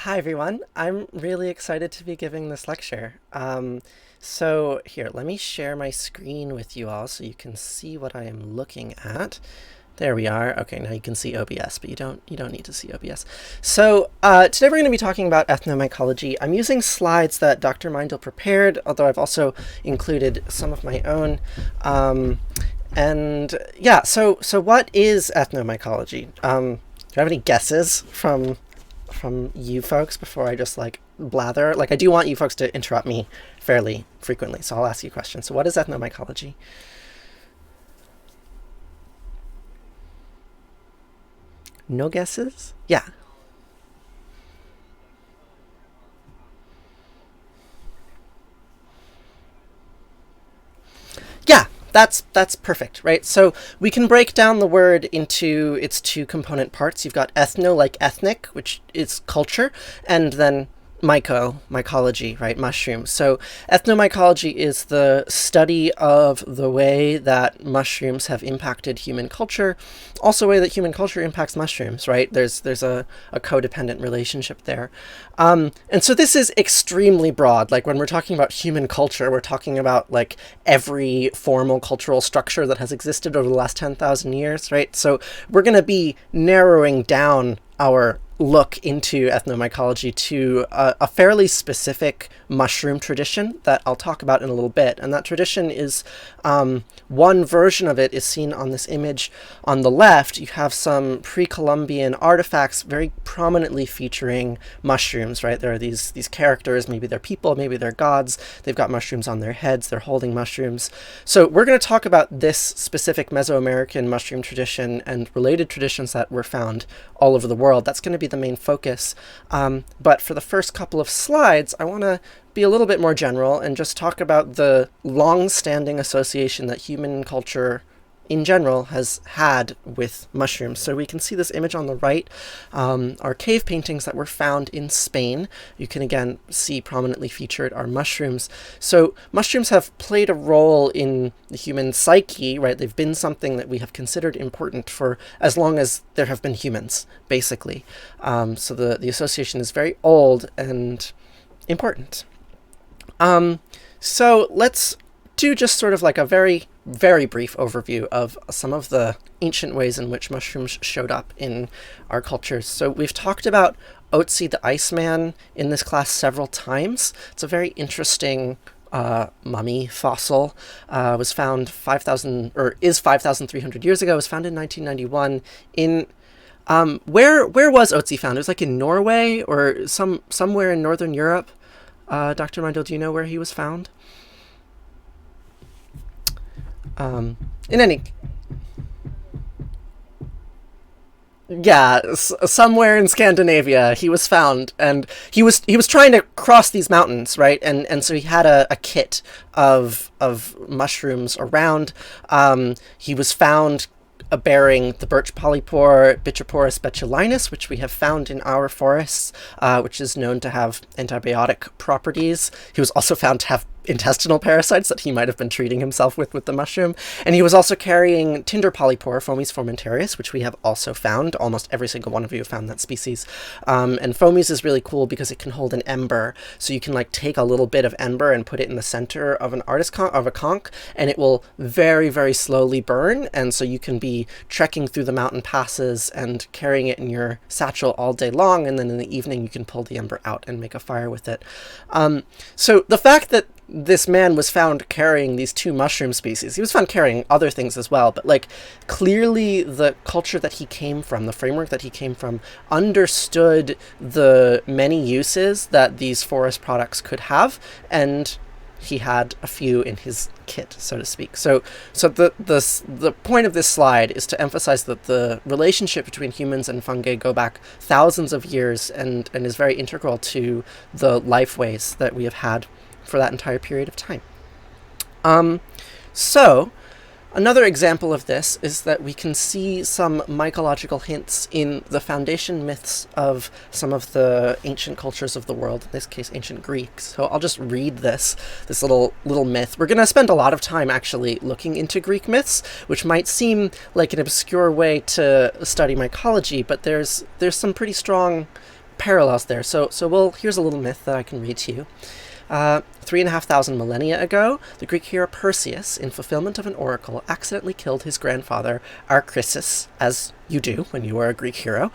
Hi everyone. I'm really excited to be giving this lecture. So here, let me share my screen with you all so you can see what I am looking at. There we are. Okay, now you can see OBS, but you don't need to see OBS. So today we're going to be talking about ethnomycology. I'm using slides that Dr. Mindel prepared, although I've also included some of my own. And yeah, so what is ethnomycology? Do you have any guesses from you folks before I just blather? I do want you folks to interrupt me fairly frequently, so I'll ask you questions. So what is ethnomycology? No guesses? Yeah. Yeah, that's perfect, right? So we can break down the word into its two component parts. You've got ethno, like ethnic, which is culture, and then mycology, right? Mushrooms. So ethnomycology is the study of the way that mushrooms have impacted human culture, also the way that human culture impacts mushrooms, right? There's a codependent relationship there. And so this is extremely broad. Like when we're talking about human culture, we're talking about every formal cultural structure that has existed over the last 10,000 years, right? So we're going to be narrowing down our look into ethnomycology to a fairly specific mushroom tradition that I'll talk about in a little bit. And that tradition is, one version of it is seen on this image on the left. You have some pre-Columbian artifacts very prominently featuring mushrooms, right? There are these characters, maybe they're people, maybe they're gods. They've got mushrooms on their heads, they're holding mushrooms. So we're going to talk about this specific Mesoamerican mushroom tradition and related traditions that were found all over the world. That's going to be the main focus. But for the first couple of slides, I want to be a little bit more general and just talk about the long-standing association that human culture in general has had with mushrooms. So we can see this image on the right are cave paintings that were found in Spain. You can again see prominently featured are mushrooms. So mushrooms have played a role in the human psyche, right? They've been something that we have considered important for as long as there have been humans, basically. So the association is very old and important. So let's do just sort of a very, very brief overview of some of the ancient ways in which mushrooms showed up in our cultures. So we've talked about Otzi the Iceman in this class several times. It's a very interesting mummy fossil. Was found 5,300 years ago. It was found in 1991 in where was Otzi found? It was in Norway or somewhere in Northern Europe. Dr. Mindel, do you know where he was found? In any, yeah, somewhere in Scandinavia he was found, and he was trying to cross these mountains, right? And so he had a kit of mushrooms around. He was found bearing the birch polypore Bitroporus betulinus, which we have found in our forests, which is known to have antibiotic properties. He was also found to have intestinal parasites that he might have been treating himself with the mushroom. And he was also carrying tinder polypore, Fomes formentarius, which we have also found. Almost every single one of you have found that species. And Fomes is really cool because it can hold an ember. So you can take a little bit of ember and put it in the center of a conch, and it will very, very slowly burn. And so you can be trekking through the mountain passes and carrying it in your satchel all day long. And then in the evening, you can pull the ember out and make a fire with it. So the fact that this man was found carrying these two mushroom species. He was found carrying other things as well, but clearly the culture that he came from, the framework that he came from, understood the many uses that these forest products could have, and he had a few in his kit, so to speak. So the point of this slide is to emphasize that the relationship between humans and fungi go back thousands of years and is very integral to the life ways that we have had for that entire period of time. So another example of this is that we can see some mycological hints in the foundation myths of some of the ancient cultures of the world, in this case ancient Greeks. So I'll just read this little myth. We're going to spend a lot of time actually looking into Greek myths, which might seem like an obscure way to study mycology, but there's some pretty strong parallels there. So here's a little myth that I can read to you. 3,500 millennia ago, the Greek hero Perseus, in fulfillment of an oracle, accidentally killed his grandfather Archrissus, as you do when you are a Greek hero.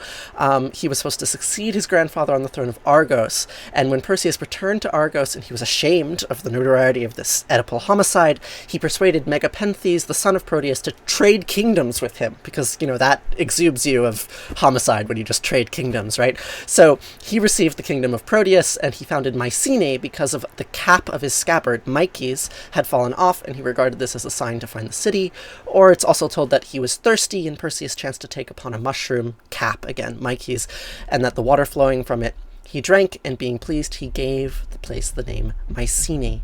He was supposed to succeed his grandfather on the throne of Argos, and when Perseus returned to Argos and he was ashamed of the notoriety of this Oedipal homicide, he persuaded Megapenthes, the son of Proteus, to trade kingdoms with him, because, that exudes you of homicide when you just trade kingdoms, right? So he received the kingdom of Proteus, and he founded Mycenae because of the cap of his scabbard, Myces, had fallen off, and he regarded this as a sign to find the city. Or it's also told that he was thirsty, and Perseus chanced to take upon a mushroom, cap again, Myces, and that the water flowing from it he drank, and being pleased, he gave the place the name Mycenae.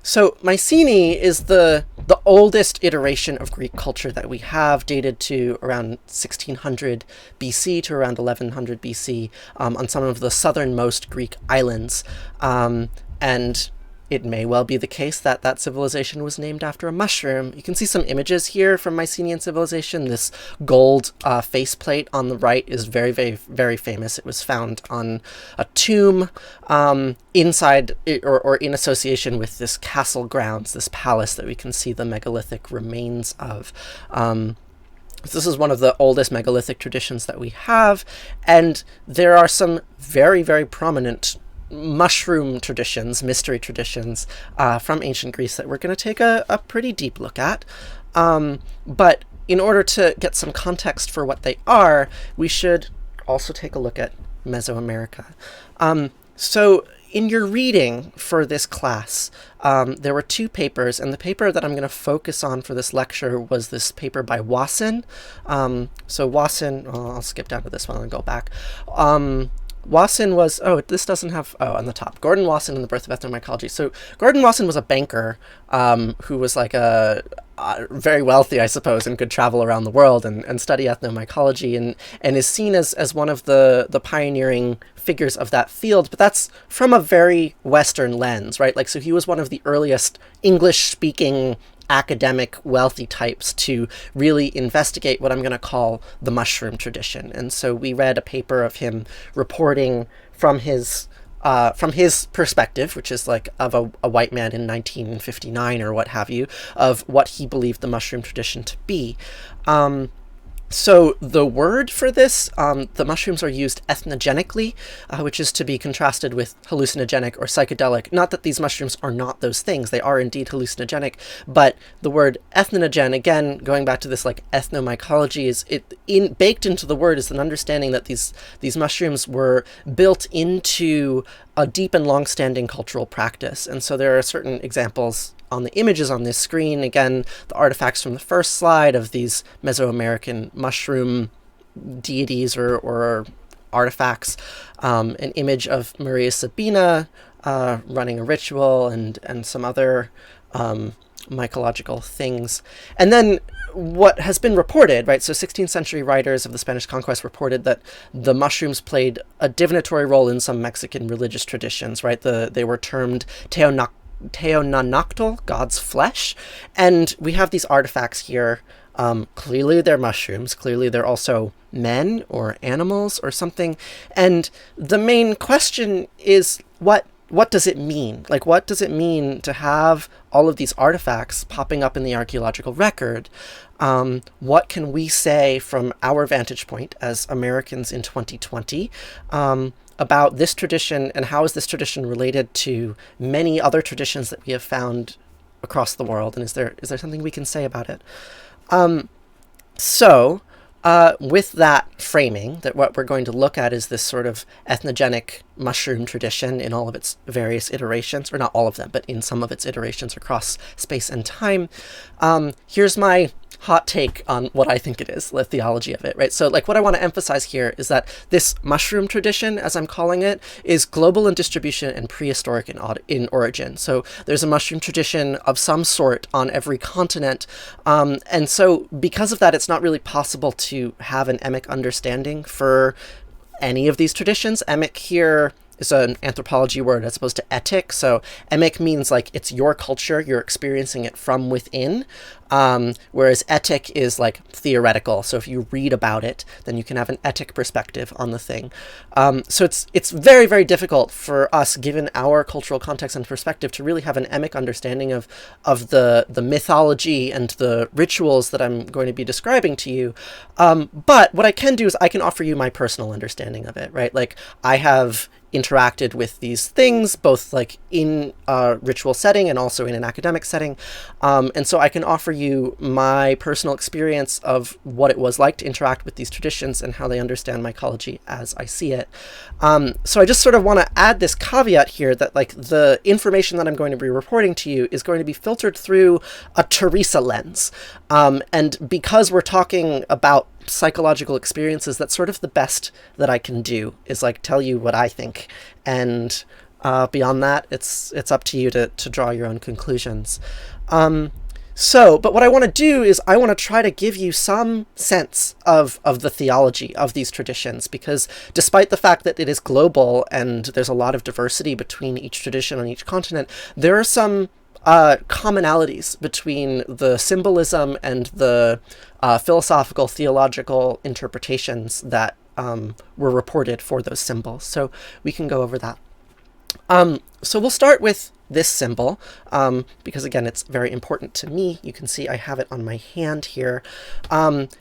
So Mycenae is the oldest iteration of Greek culture that we have, dated to around 1600 BC to around 1100 BC on some of the southernmost Greek islands. And it may well be the case that that civilization was named after a mushroom. You can see some images here from Mycenaean civilization. This gold faceplate on the right is very, very, very famous. It was found on a tomb inside or in association with this castle grounds, this palace that we can see the megalithic remains of. This is one of the oldest megalithic traditions that we have, and there are some very, very prominent mushroom traditions, mystery traditions from ancient Greece that we're going to take a pretty deep look at. But in order to get some context for what they are, we should also take a look at Mesoamerica. So in your reading for this class, there were two papers, and the paper that I'm going to focus on for this lecture was this paper by Wasson. So Wasson, I'll skip down to this one and go back. Wasson was, this doesn't have, on the top, Gordon Wasson and the Birth of Ethnomycology. So Gordon Wasson was a banker who was like very wealthy, I suppose, and could travel around the world and study ethnomycology, and is seen as one of the pioneering figures of that field, but that's from a very Western lens, right? Like, so he was one of the earliest English-speaking academic wealthy types to really investigate what I'm going to call the mushroom tradition. And so we read a paper of him reporting from his perspective, which is like of a white man in 1959 or what have you, of what he believed the mushroom tradition to be. So the word for this, the mushrooms are used ethnogenically, which is to be contrasted with hallucinogenic or psychedelic. Not that these mushrooms are not those things, they are indeed hallucinogenic, but the word ethnogen, again, going back to this like ethnomycology, is baked into the word is an understanding that these mushrooms were built into a deep and long-standing cultural practice. And so there are certain examples on the images on this screen, again, the artifacts from the first slide of these Mesoamerican mushroom deities or artifacts, an image of Maria Sabina running a ritual and some other mycological things. And then what has been reported, right, so 16th century writers of the Spanish conquest reported that the mushrooms played a divinatory role in some Mexican religious traditions, right? They were termed Teonanactl, God's flesh, and we have these artifacts here. Clearly they're mushrooms, clearly they're also men or animals or something, and the main question is what does it mean? Like, what does it mean to have all of these artifacts popping up in the archaeological record? What can we say from our vantage point as Americans in 2020 about this tradition, and how is this tradition related to many other traditions that we have found across the world, and is there something we can say about it? With that framing, that what we're going to look at is this sort of ethnogenic mushroom tradition in all of its various iterations, or not all of them, but in some of its iterations across space and time. Here's my hot take on what I think it is, the theology of it, right? So like what I want to emphasize here is that this mushroom tradition, as I'm calling it, is global in distribution and prehistoric in origin. So there's a mushroom tradition of some sort on every continent. And so because of that, it's not really possible to have an emic understanding for any of these traditions. Emic here is an anthropology word as opposed to etic. So emic means like it's your culture, you're experiencing it from within. Whereas etic is like theoretical. So if you read about it, then you can have an etic perspective on the thing. So it's very, very difficult for us, given our cultural context and perspective, to really have an emic understanding of the mythology and the rituals that I'm going to be describing to you. But what I can do is I can offer you my personal understanding of it, right? Like, I have interacted with these things both like in a ritual setting and also in an academic setting, and so I can offer you my personal experience of what it was like to interact with these traditions and how they understand mycology as I see it. So I just sort of want to add this caveat here that like the information that I'm going to be reporting to you is going to be filtered through a Teresa lens, and because we're talking about psychological experiences, that's sort of the best that I can do, is like tell you what I think, and beyond that it's up to you to draw your own conclusions. But what I want to do is I want to try to give you some sense of the theology of these traditions, because despite the fact that it is global and there's a lot of diversity between each tradition on each continent, there are some commonalities between the symbolism and the philosophical, theological interpretations that were reported for those symbols. So we can go over that. So we'll start with this symbol, because again, it's very important to me. You can see I have it on my hand here.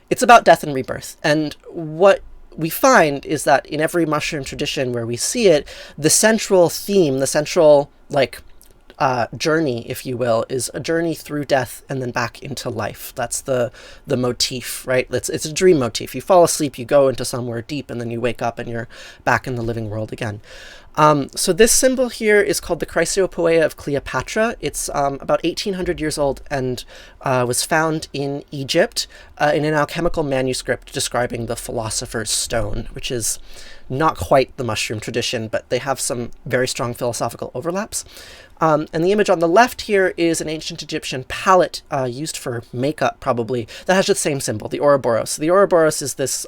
It's about death and rebirth. And what we find is that in every mushroom tradition where we see it, the central theme, the central journey, if you will, is a journey through death and then back into life. That's the motif, right? It's a dream motif. You fall asleep, you go into somewhere deep, and then you wake up and you're back in the living world again. So this symbol here is called the Chrysiopoeia of Cleopatra. It's about 1800 years old and was found in Egypt in an alchemical manuscript describing the philosopher's stone, which is not quite the mushroom tradition, but they have some very strong philosophical overlaps. And the image on the left here is an ancient Egyptian palette used for makeup, probably, that has the same symbol, the Ouroboros. The Ouroboros is this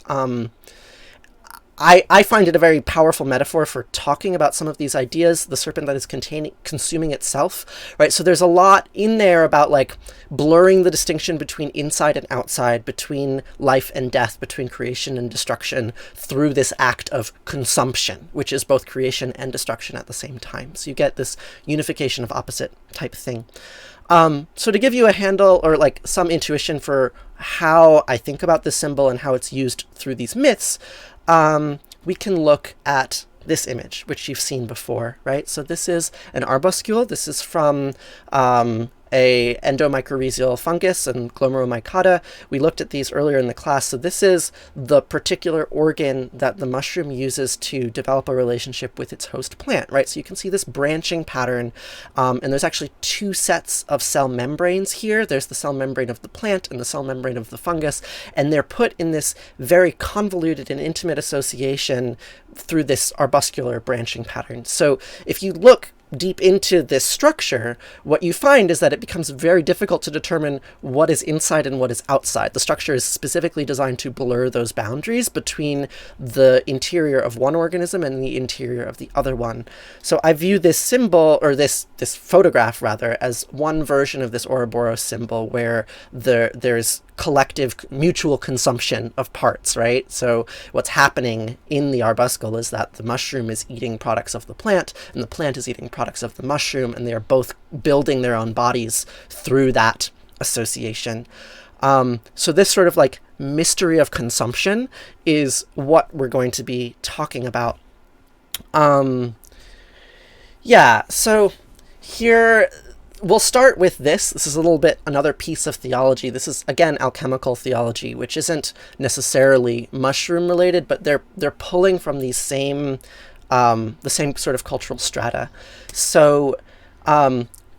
I find it a very powerful metaphor for talking about some of these ideas, the serpent that is consuming itself, right? So there's a lot in there about like blurring the distinction between inside and outside, between life and death, between creation and destruction, through this act of consumption, which is both creation and destruction at the same time. So you get this unification of opposite type thing. So to give you a handle or like some intuition for how I think about this symbol and how it's used through these myths, we can look at this image, which you've seen before, right? So this is an arbuscule. This is from a endomycorrhizal fungus and glomeromycota. We looked at these earlier in the class. So this is the particular organ that the mushroom uses to develop a relationship with its host plant, right? So you can see this branching pattern, and there's actually two sets of cell membranes here. There's the cell membrane of the plant and the cell membrane of the fungus, and they're put in this very convoluted and intimate association through this arbuscular branching pattern. So if you look deep into this structure, what you find is that it becomes very difficult to determine what is inside and what is outside. The structure is specifically designed to blur those boundaries between the interior of one organism and the interior of the other one. So I view this symbol, or this photograph rather, as one version of this Ouroboros symbol where there's collective mutual consumption of parts, right? So what's happening in the arbuscule is that the mushroom is eating products of the plant and the plant is eating products of the mushroom, and they are both building their own bodies through that association. So this sort of like mystery of consumption is what we're going to be talking about. So here we'll start with this. This is a little bit another piece of theology. This is, again, alchemical theology, which isn't necessarily mushroom related, but they're pulling from these same the same sort of cultural strata. So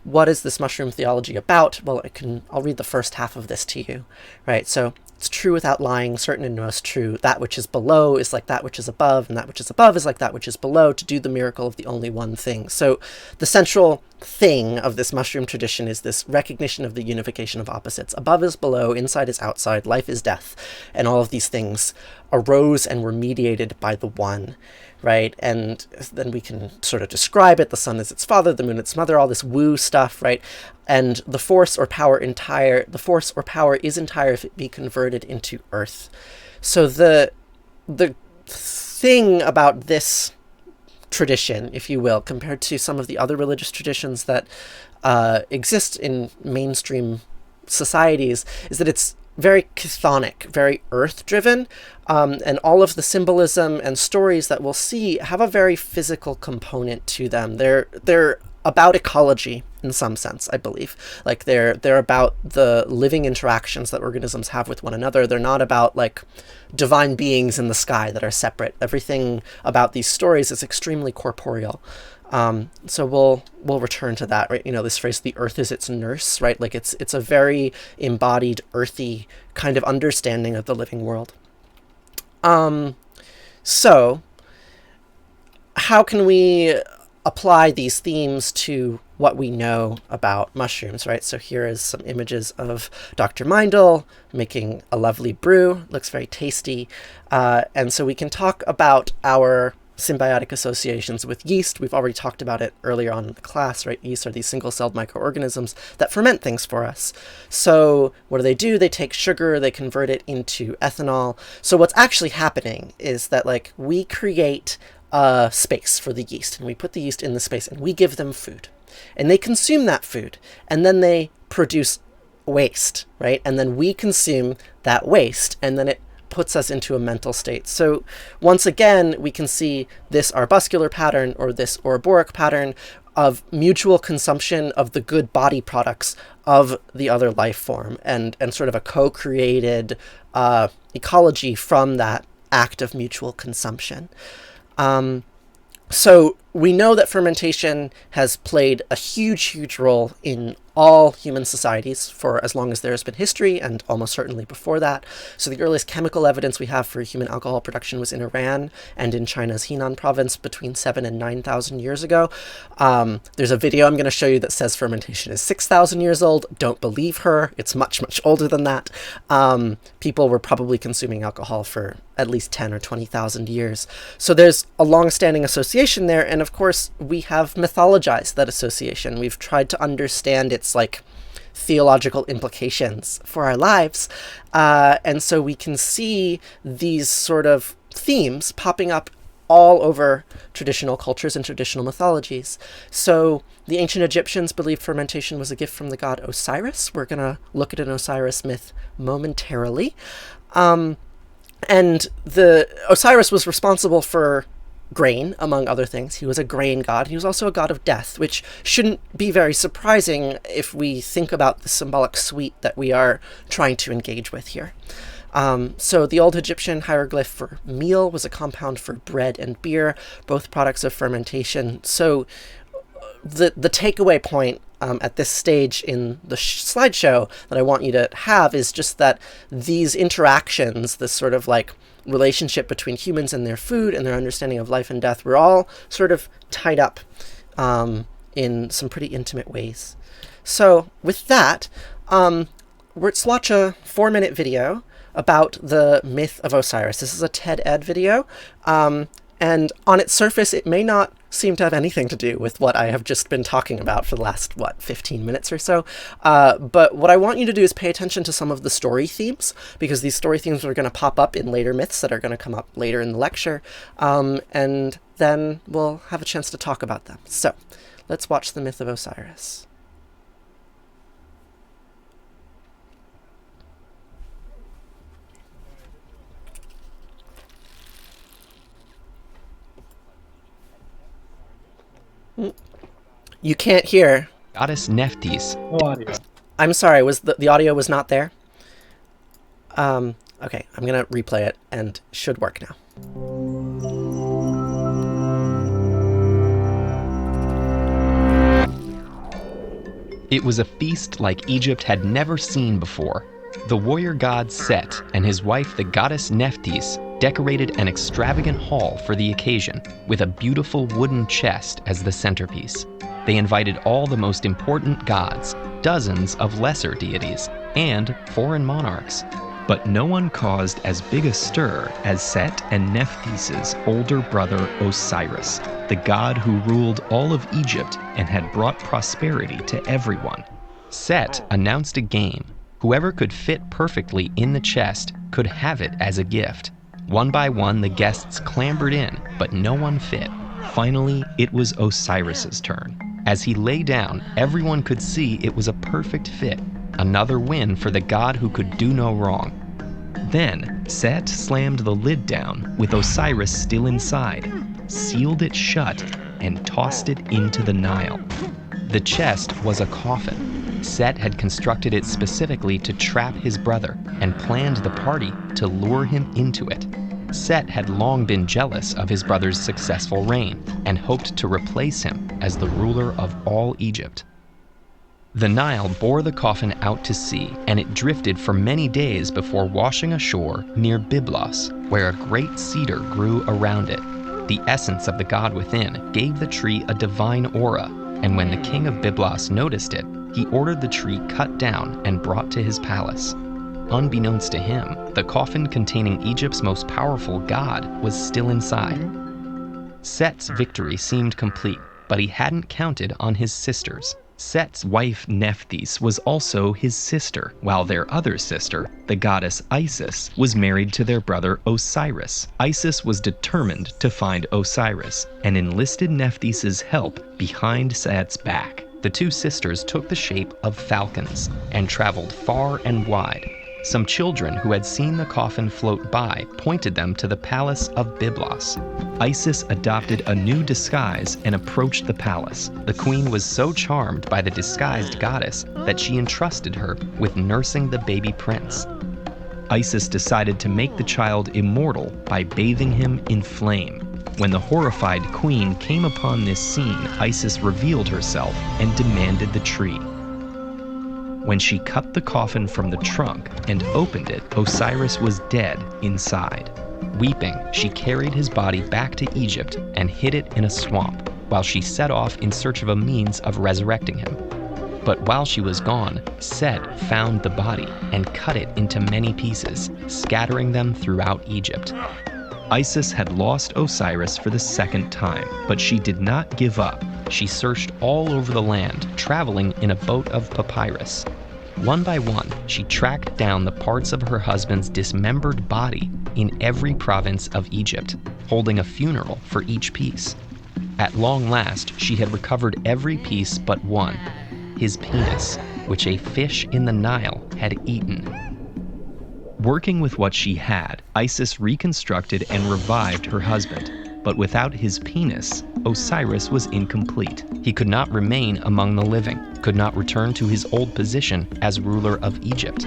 what is this mushroom theology about? Well, I'll read the first half of this to you, right? So it's true without lying, certain and most true. That which is below is like that which is above, and that which is above is like that which is below, to do the miracle of the only one thing. So the central thing of this mushroom tradition is this recognition of the unification of opposites. Above is below, inside is outside, life is death, and all of these things arose and were mediated by the one, right? And then we can sort of describe it. The sun is its father, the moon its mother, all this woo stuff, right? And the force or power is entire if it be converted into earth. So the thing about this tradition, if you will, compared to some of the other religious traditions that exist in mainstream societies, is that it's very chthonic, very earth-driven, and all of the symbolism and stories that we'll see have a very physical component to them. They're about ecology in some sense, I believe. Like they're about the living interactions that organisms have with one another. They're not about like divine beings in the sky that are separate. Everything about these stories is extremely corporeal. So we'll return to that, right? You know, this phrase, the earth is its nurse, right? Like it's a very embodied, earthy kind of understanding of the living world. So how can we apply these themes to what we know about mushrooms, right? So here is some images of Dr. Meindl making a lovely brew. Looks very tasty. And so we can talk about our symbiotic associations with yeast. We've already talked about it earlier on in the class, right? Yeast are these single-celled microorganisms that ferment things for us. So what do? They take sugar, they convert it into ethanol. So what's actually happening is that like we create a space for the yeast, and we put the yeast in the space, and we give them food. And they consume that food, and then they produce waste, right? And then we consume that waste, and then it puts us into a mental state. So once again, we can see this arbuscular pattern or this Ouroboros pattern of mutual consumption of the good body products of the other life form, and sort of a co-created ecology from that act of mutual consumption. So we know that fermentation has played a huge role in all human societies for as long as there has been history, and almost certainly before that. So the earliest chemical evidence we have for human alcohol production was in Iran and in China's Henan province between 7,000 and 9,000 years ago. There's a video I'm going to show you that says fermentation is 6,000 years old. Don't believe her. It's much older than that. People were probably consuming alcohol for at least 10 or 20,000 years. So there's a long-standing association there, and of course we have mythologized that association. We've tried to understand its like theological implications for our lives, and so we can see these sort of themes popping up all over traditional cultures and traditional mythologies. So the ancient Egyptians believed fermentation was a gift from the god Osiris. We're going to look at an Osiris myth momentarily. And the Osiris was responsible for grain, among other things. He was a grain god. He was also a god of death, which shouldn't be very surprising if we think about the symbolic suite that we are trying to engage with here. So the old Egyptian hieroglyph for meal was a compound for bread and beer, both products of fermentation. So the takeaway point at this stage in the slideshow that I want you to have is just that these interactions, this sort of like relationship between humans and their food and their understanding of life and death, were all sort of tied up in some pretty intimate ways. So with that, let's watch a 4-minute video about the myth of Osiris. This is a TED Ed video, and on its surface it may not seem to have anything to do with what I have just been talking about for the last, 15 minutes or so. But what I want you to do is pay attention to some of the story themes, because these story themes are going to pop up in later myths that are going to come up later in the lecture, and then we'll have a chance to talk about them. So let's watch the myth of Osiris. You can't hear. Goddess Nephthys. No audio. I'm sorry, was the audio was not there? Okay, I'm gonna replay it, and should work now. It was a feast like Egypt had never seen before. The warrior god Set and his wife, the goddess Nephthys, decorated an extravagant hall for the occasion with a beautiful wooden chest as the centerpiece. They invited all the most important gods, dozens of lesser deities, and foreign monarchs. But no one caused as big a stir as Set and Nephthys' older brother Osiris, the god who ruled all of Egypt and had brought prosperity to everyone. Set announced a game. Whoever could fit perfectly in the chest could have it as a gift. One by one, the guests clambered in, but no one fit. Finally, it was Osiris's turn. As he lay down, everyone could see it was a perfect fit. Another win for the god who could do no wrong. Then, Set slammed the lid down, with Osiris still inside, sealed it shut, and tossed it into the Nile. The chest was a coffin. Set had constructed it specifically to trap his brother and planned the party to lure him into it. Set had long been jealous of his brother's successful reign and hoped to replace him as the ruler of all Egypt. The Nile bore the coffin out to sea, and it drifted for many days before washing ashore near Byblos, where a great cedar grew around it. The essence of the god within gave the tree a divine aura, and when the king of Byblos noticed it, he ordered the tree cut down and brought to his palace. Unbeknownst to him, the coffin containing Egypt's most powerful god was still inside. Set's victory seemed complete, but he hadn't counted on his sisters. Set's wife Nephthys was also his sister, while their other sister, the goddess Isis, was married to their brother Osiris. Isis was determined to find Osiris and enlisted Nephthys' help behind Set's back. The two sisters took the shape of falcons and traveled far and wide. Some children who had seen the coffin float by pointed them to the palace of Byblos. Isis adopted a new disguise and approached the palace. The queen was so charmed by the disguised goddess that she entrusted her with nursing the baby prince. Isis decided to make the child immortal by bathing him in flame. When the horrified queen came upon this scene, Isis revealed herself and demanded the tree. When she cut the coffin from the trunk and opened it, Osiris was dead inside. Weeping, she carried his body back to Egypt and hid it in a swamp, while she set off in search of a means of resurrecting him. But while she was gone, Set found the body and cut it into many pieces, scattering them throughout Egypt. Isis had lost Osiris for the second time, but she did not give up. She searched all over the land, traveling in a boat of papyrus. One by one, she tracked down the parts of her husband's dismembered body in every province of Egypt, holding a funeral for each piece. At long last, she had recovered every piece but one, his penis, which a fish in the Nile had eaten. Working with what she had, Isis reconstructed and revived her husband. But without his penis, Osiris was incomplete. He could not remain among the living, could not return to his old position as ruler of Egypt.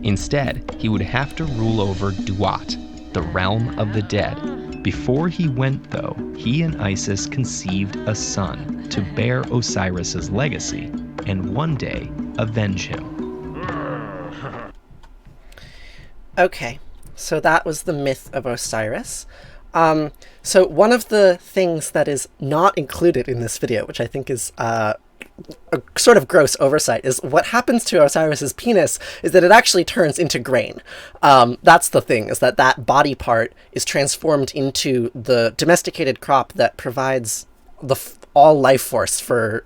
Instead, he would have to rule over Duat, the realm of the dead. Before he went, though, he and Isis conceived a son to bear Osiris's legacy and one day avenge him. Okay, so that was the myth of Osiris. So one of the things that is not included in this video, which I think is a sort of gross oversight, is what happens to Osiris's penis is that it actually turns into grain. That's the thing, is that that body part is transformed into the domesticated crop that provides all life force for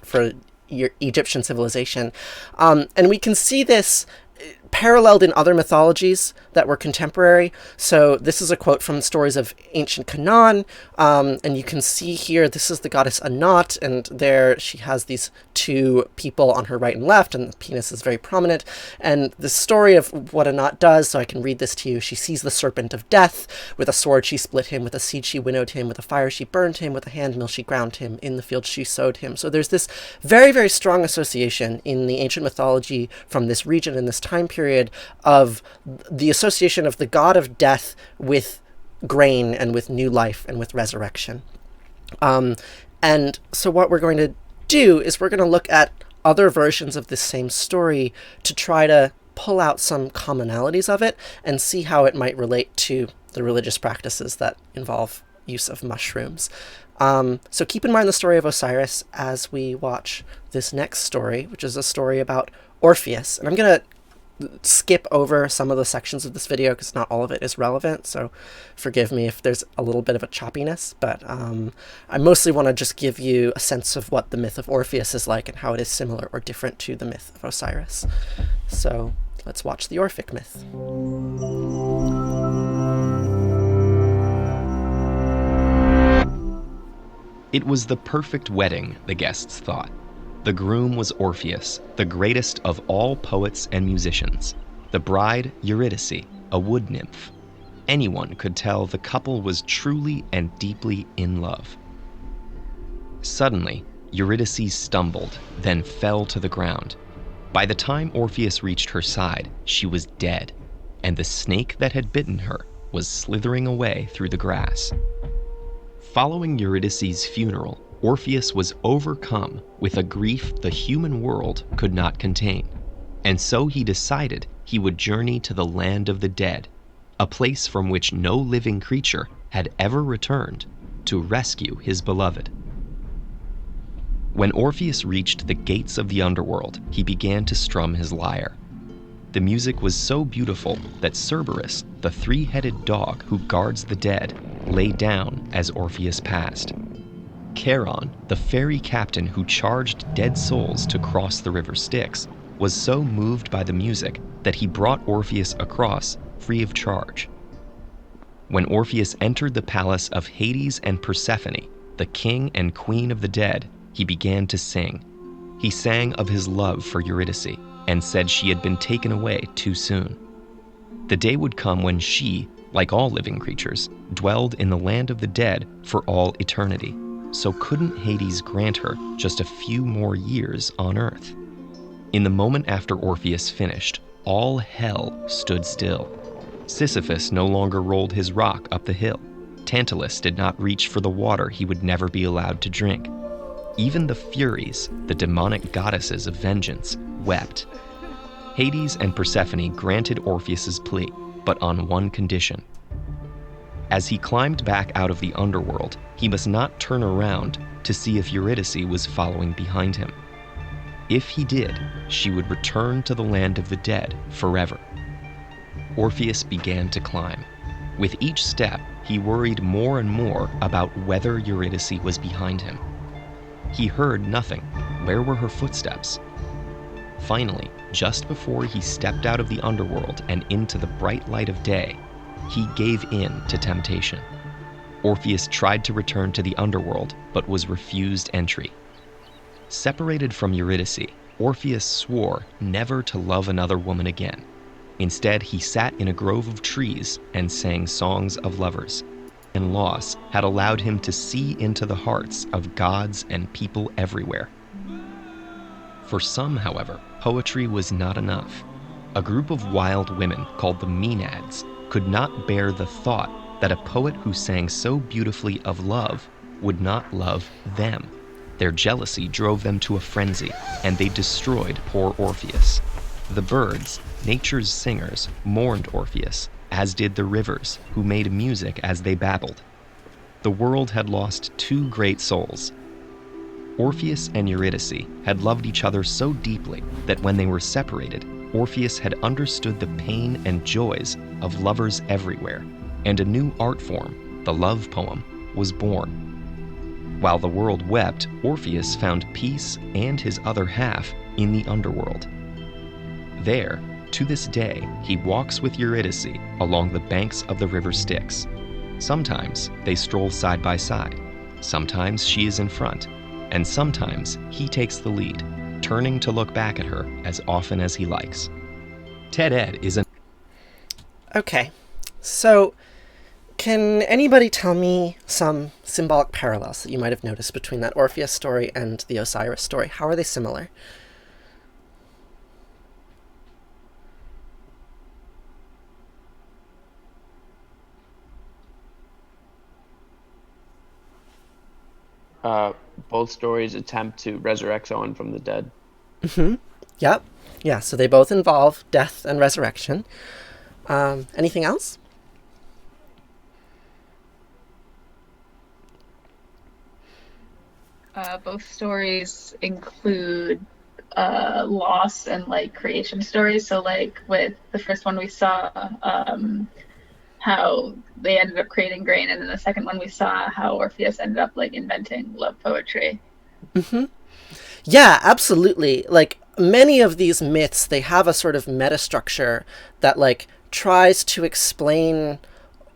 your Egyptian civilization. And we can see this paralleled in other mythologies that were contemporary. So this is a quote from stories of ancient Canaan, and you can see here, this is the goddess Anat, and there she has these two people on her right and left, and the penis is very prominent. And the story of what Anat does, so I can read this to you: she sees the serpent of death. With a sword she split him, with a seed she winnowed him, with a fire she burned him, with a handmill she ground him, in the field she sowed him. So there's this very, very strong association in the ancient mythology from this region in this time period of the association of the god of death with grain and with new life and with resurrection. And so what we're going to do is we're going to look at other versions of this same story to try to pull out some commonalities of it and see how it might relate to the religious practices that involve use of mushrooms. So keep in mind the story of Osiris as we watch this next story, which is a story about Orpheus. And I'm going to skip over some of the sections of this video because not all of it is relevant, so forgive me if there's a little bit of a choppiness, but I mostly want to just give you a sense of what the myth of Orpheus is like and how it is similar or different to the myth of Osiris. So let's watch the Orphic myth. It was the perfect wedding, the guests thought. The groom was Orpheus, the greatest of all poets and musicians. The bride, Eurydice, a wood nymph. Anyone could tell the couple was truly and deeply in love. Suddenly, Eurydice stumbled, then fell to the ground. By the time Orpheus reached her side, she was dead, and the snake that had bitten her was slithering away through the grass. Following Eurydice's funeral, Orpheus was overcome with a grief the human world could not contain, and so he decided he would journey to the land of the dead, a place from which no living creature had ever returned, to rescue his beloved. When Orpheus reached the gates of the underworld, he began to strum his lyre. The music was so beautiful that Cerberus, the three-headed dog who guards the dead, lay down as Orpheus passed. Charon, the fairy captain who charged dead souls to cross the river Styx, was so moved by the music that he brought Orpheus across free of charge. When Orpheus entered the palace of Hades and Persephone, the king and queen of the dead, he began to sing. He sang of his love for Eurydice and said she had been taken away too soon. The day would come when she, like all living creatures, dwelled in the land of the dead for all eternity. So couldn't Hades grant her just a few more years on Earth? In the moment after Orpheus finished, all hell stood still. Sisyphus no longer rolled his rock up the hill. Tantalus did not reach for the water he would never be allowed to drink. Even the Furies, the demonic goddesses of vengeance, wept. Hades and Persephone granted Orpheus's plea, but on one condition. As he climbed back out of the underworld, he must not turn around to see if Eurydice was following behind him. If he did, she would return to the land of the dead forever. Orpheus began to climb. With each step, he worried more and more about whether Eurydice was behind him. He heard nothing. Where were her footsteps? Finally, just before he stepped out of the underworld and into the bright light of day, he gave in to temptation. Orpheus tried to return to the underworld, but was refused entry. Separated from Eurydice, Orpheus swore never to love another woman again. Instead, he sat in a grove of trees and sang songs of lovers. And loss had allowed him to see into the hearts of gods and people everywhere. For some, however, poetry was not enough. A group of wild women called the Maenads could not bear the thought that a poet who sang so beautifully of love would not love them. Their jealousy drove them to a frenzy, and they destroyed poor Orpheus. The birds, nature's singers, mourned Orpheus, as did the rivers, who made music as they babbled. The world had lost two great souls. Orpheus and Eurydice had loved each other so deeply that when they were separated, Orpheus had understood the pain and joys of lovers everywhere, and a new art form, the love poem, was born. While the world wept, Orpheus found peace and his other half in the underworld. There, to this day, he walks with Eurydice along the banks of the river Styx. Sometimes they stroll side by side. Sometimes she is in front, and sometimes he takes the lead, turning to look back at her as often as he likes. Ted Ed is an... Okay, so can anybody tell me some symbolic parallels that you might have noticed between that Orpheus story and the Osiris story? How are they similar? Both stories attempt to resurrect someone from the dead. Mm-hmm. Yep. Yeah, so they both involve death and resurrection. Anything else? Both stories include loss and like creation stories. So like with the first one we saw how they ended up creating grain, and then the second one we saw how Orpheus ended up like inventing love poetry. Yeah, absolutely. Like many of these myths, they have a sort of meta structure that like tries to explain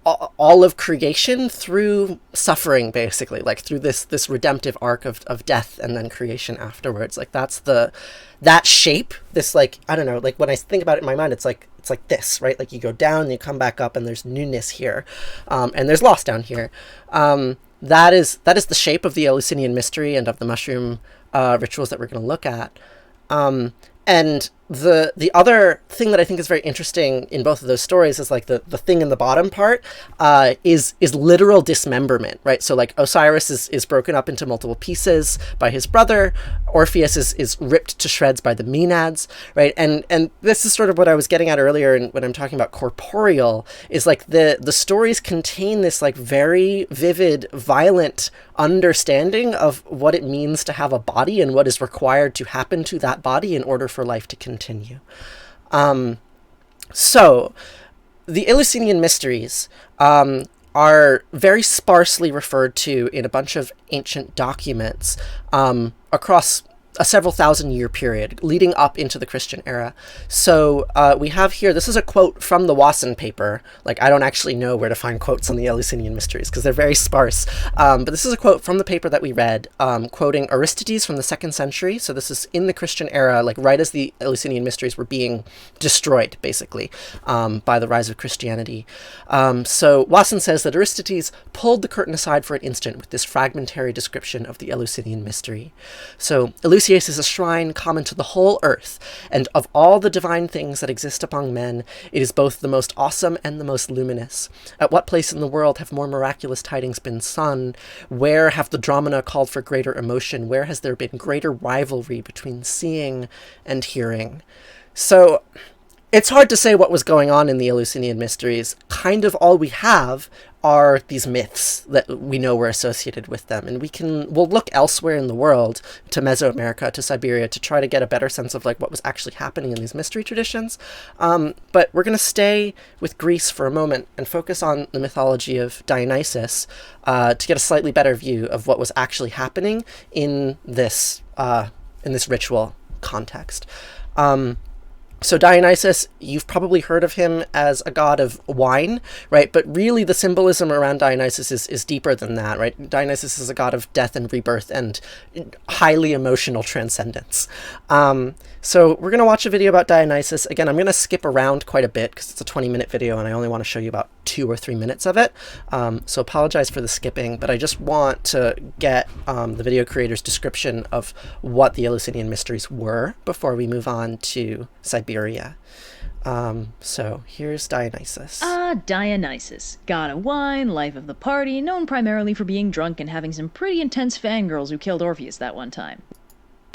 all of creation through suffering, basically, like through this redemptive arc of death and then creation afterwards. Like that shape, this, like, I don't know, like when I think about it in my mind, it's like this, right? Like you go down, you come back up, and there's newness here, and there's loss down here. That is the shape of the Elusinian mystery and of the mushroom rituals that we're going to look at. And the other thing that I think is very interesting in both of those stories is like the thing in the bottom part is literal dismemberment, right? So like Osiris is broken up into multiple pieces by his brother. Orpheus is ripped to shreds by the Maenads, right? And this is sort of what I was getting at earlier when I'm talking about corporeal, is like the stories contain this like very vivid, violent understanding of what it means to have a body and what is required to happen to that body in order for life to continue. So the Eleusinian Mysteries are very sparsely referred to in a bunch of ancient documents across a several thousand year period leading up into the Christian era. So we have here, this is a quote from the Wasson paper. Like, I don't actually know where to find quotes on the Eleusinian Mysteries because they're very sparse. But this is a quote from the paper that we read, quoting Aristides from the 2nd century. So this is in the Christian era, like right as the Eleusinian Mysteries were being destroyed, basically, by the rise of Christianity. So Wasson says that Aristides pulled the curtain aside for an instant with this fragmentary description of the Eleusinian mystery. So Eleusis is a shrine common to the whole earth, and of all the divine things that exist among men, it is both the most awesome and the most luminous. At what place in the world have more miraculous tidings been sung? Where have the dramata called for greater emotion? Where has there been greater rivalry between seeing and hearing? So it's hard to say what was going on in the Eleusinian Mysteries. Kind of all we have are these myths that we know were associated with them. And we'll look elsewhere in the world, to Mesoamerica, to Siberia, to try to get a better sense of like what was actually happening in these mystery traditions. But we're going to stay with Greece for a moment and focus on the mythology of Dionysus to get a slightly better view of what was actually happening in this ritual context. So Dionysus, you've probably heard of him as a god of wine, right? But really the symbolism around Dionysus is deeper than that, right? Dionysus is a god of death and rebirth and highly emotional transcendence. So we're going to watch a video about Dionysus. Again, I'm going to skip around quite a bit because it's a 20-minute video and I only want to show you about 2 or 3 minutes of it. So apologize for the skipping, but I just want to get the video creator's description of what the Eleusinian Mysteries were before we move on to Siberia. So here's Dionysus. Dionysus. God of wine, life of the party, known primarily for being drunk and having some pretty intense fangirls who killed Orpheus that one time.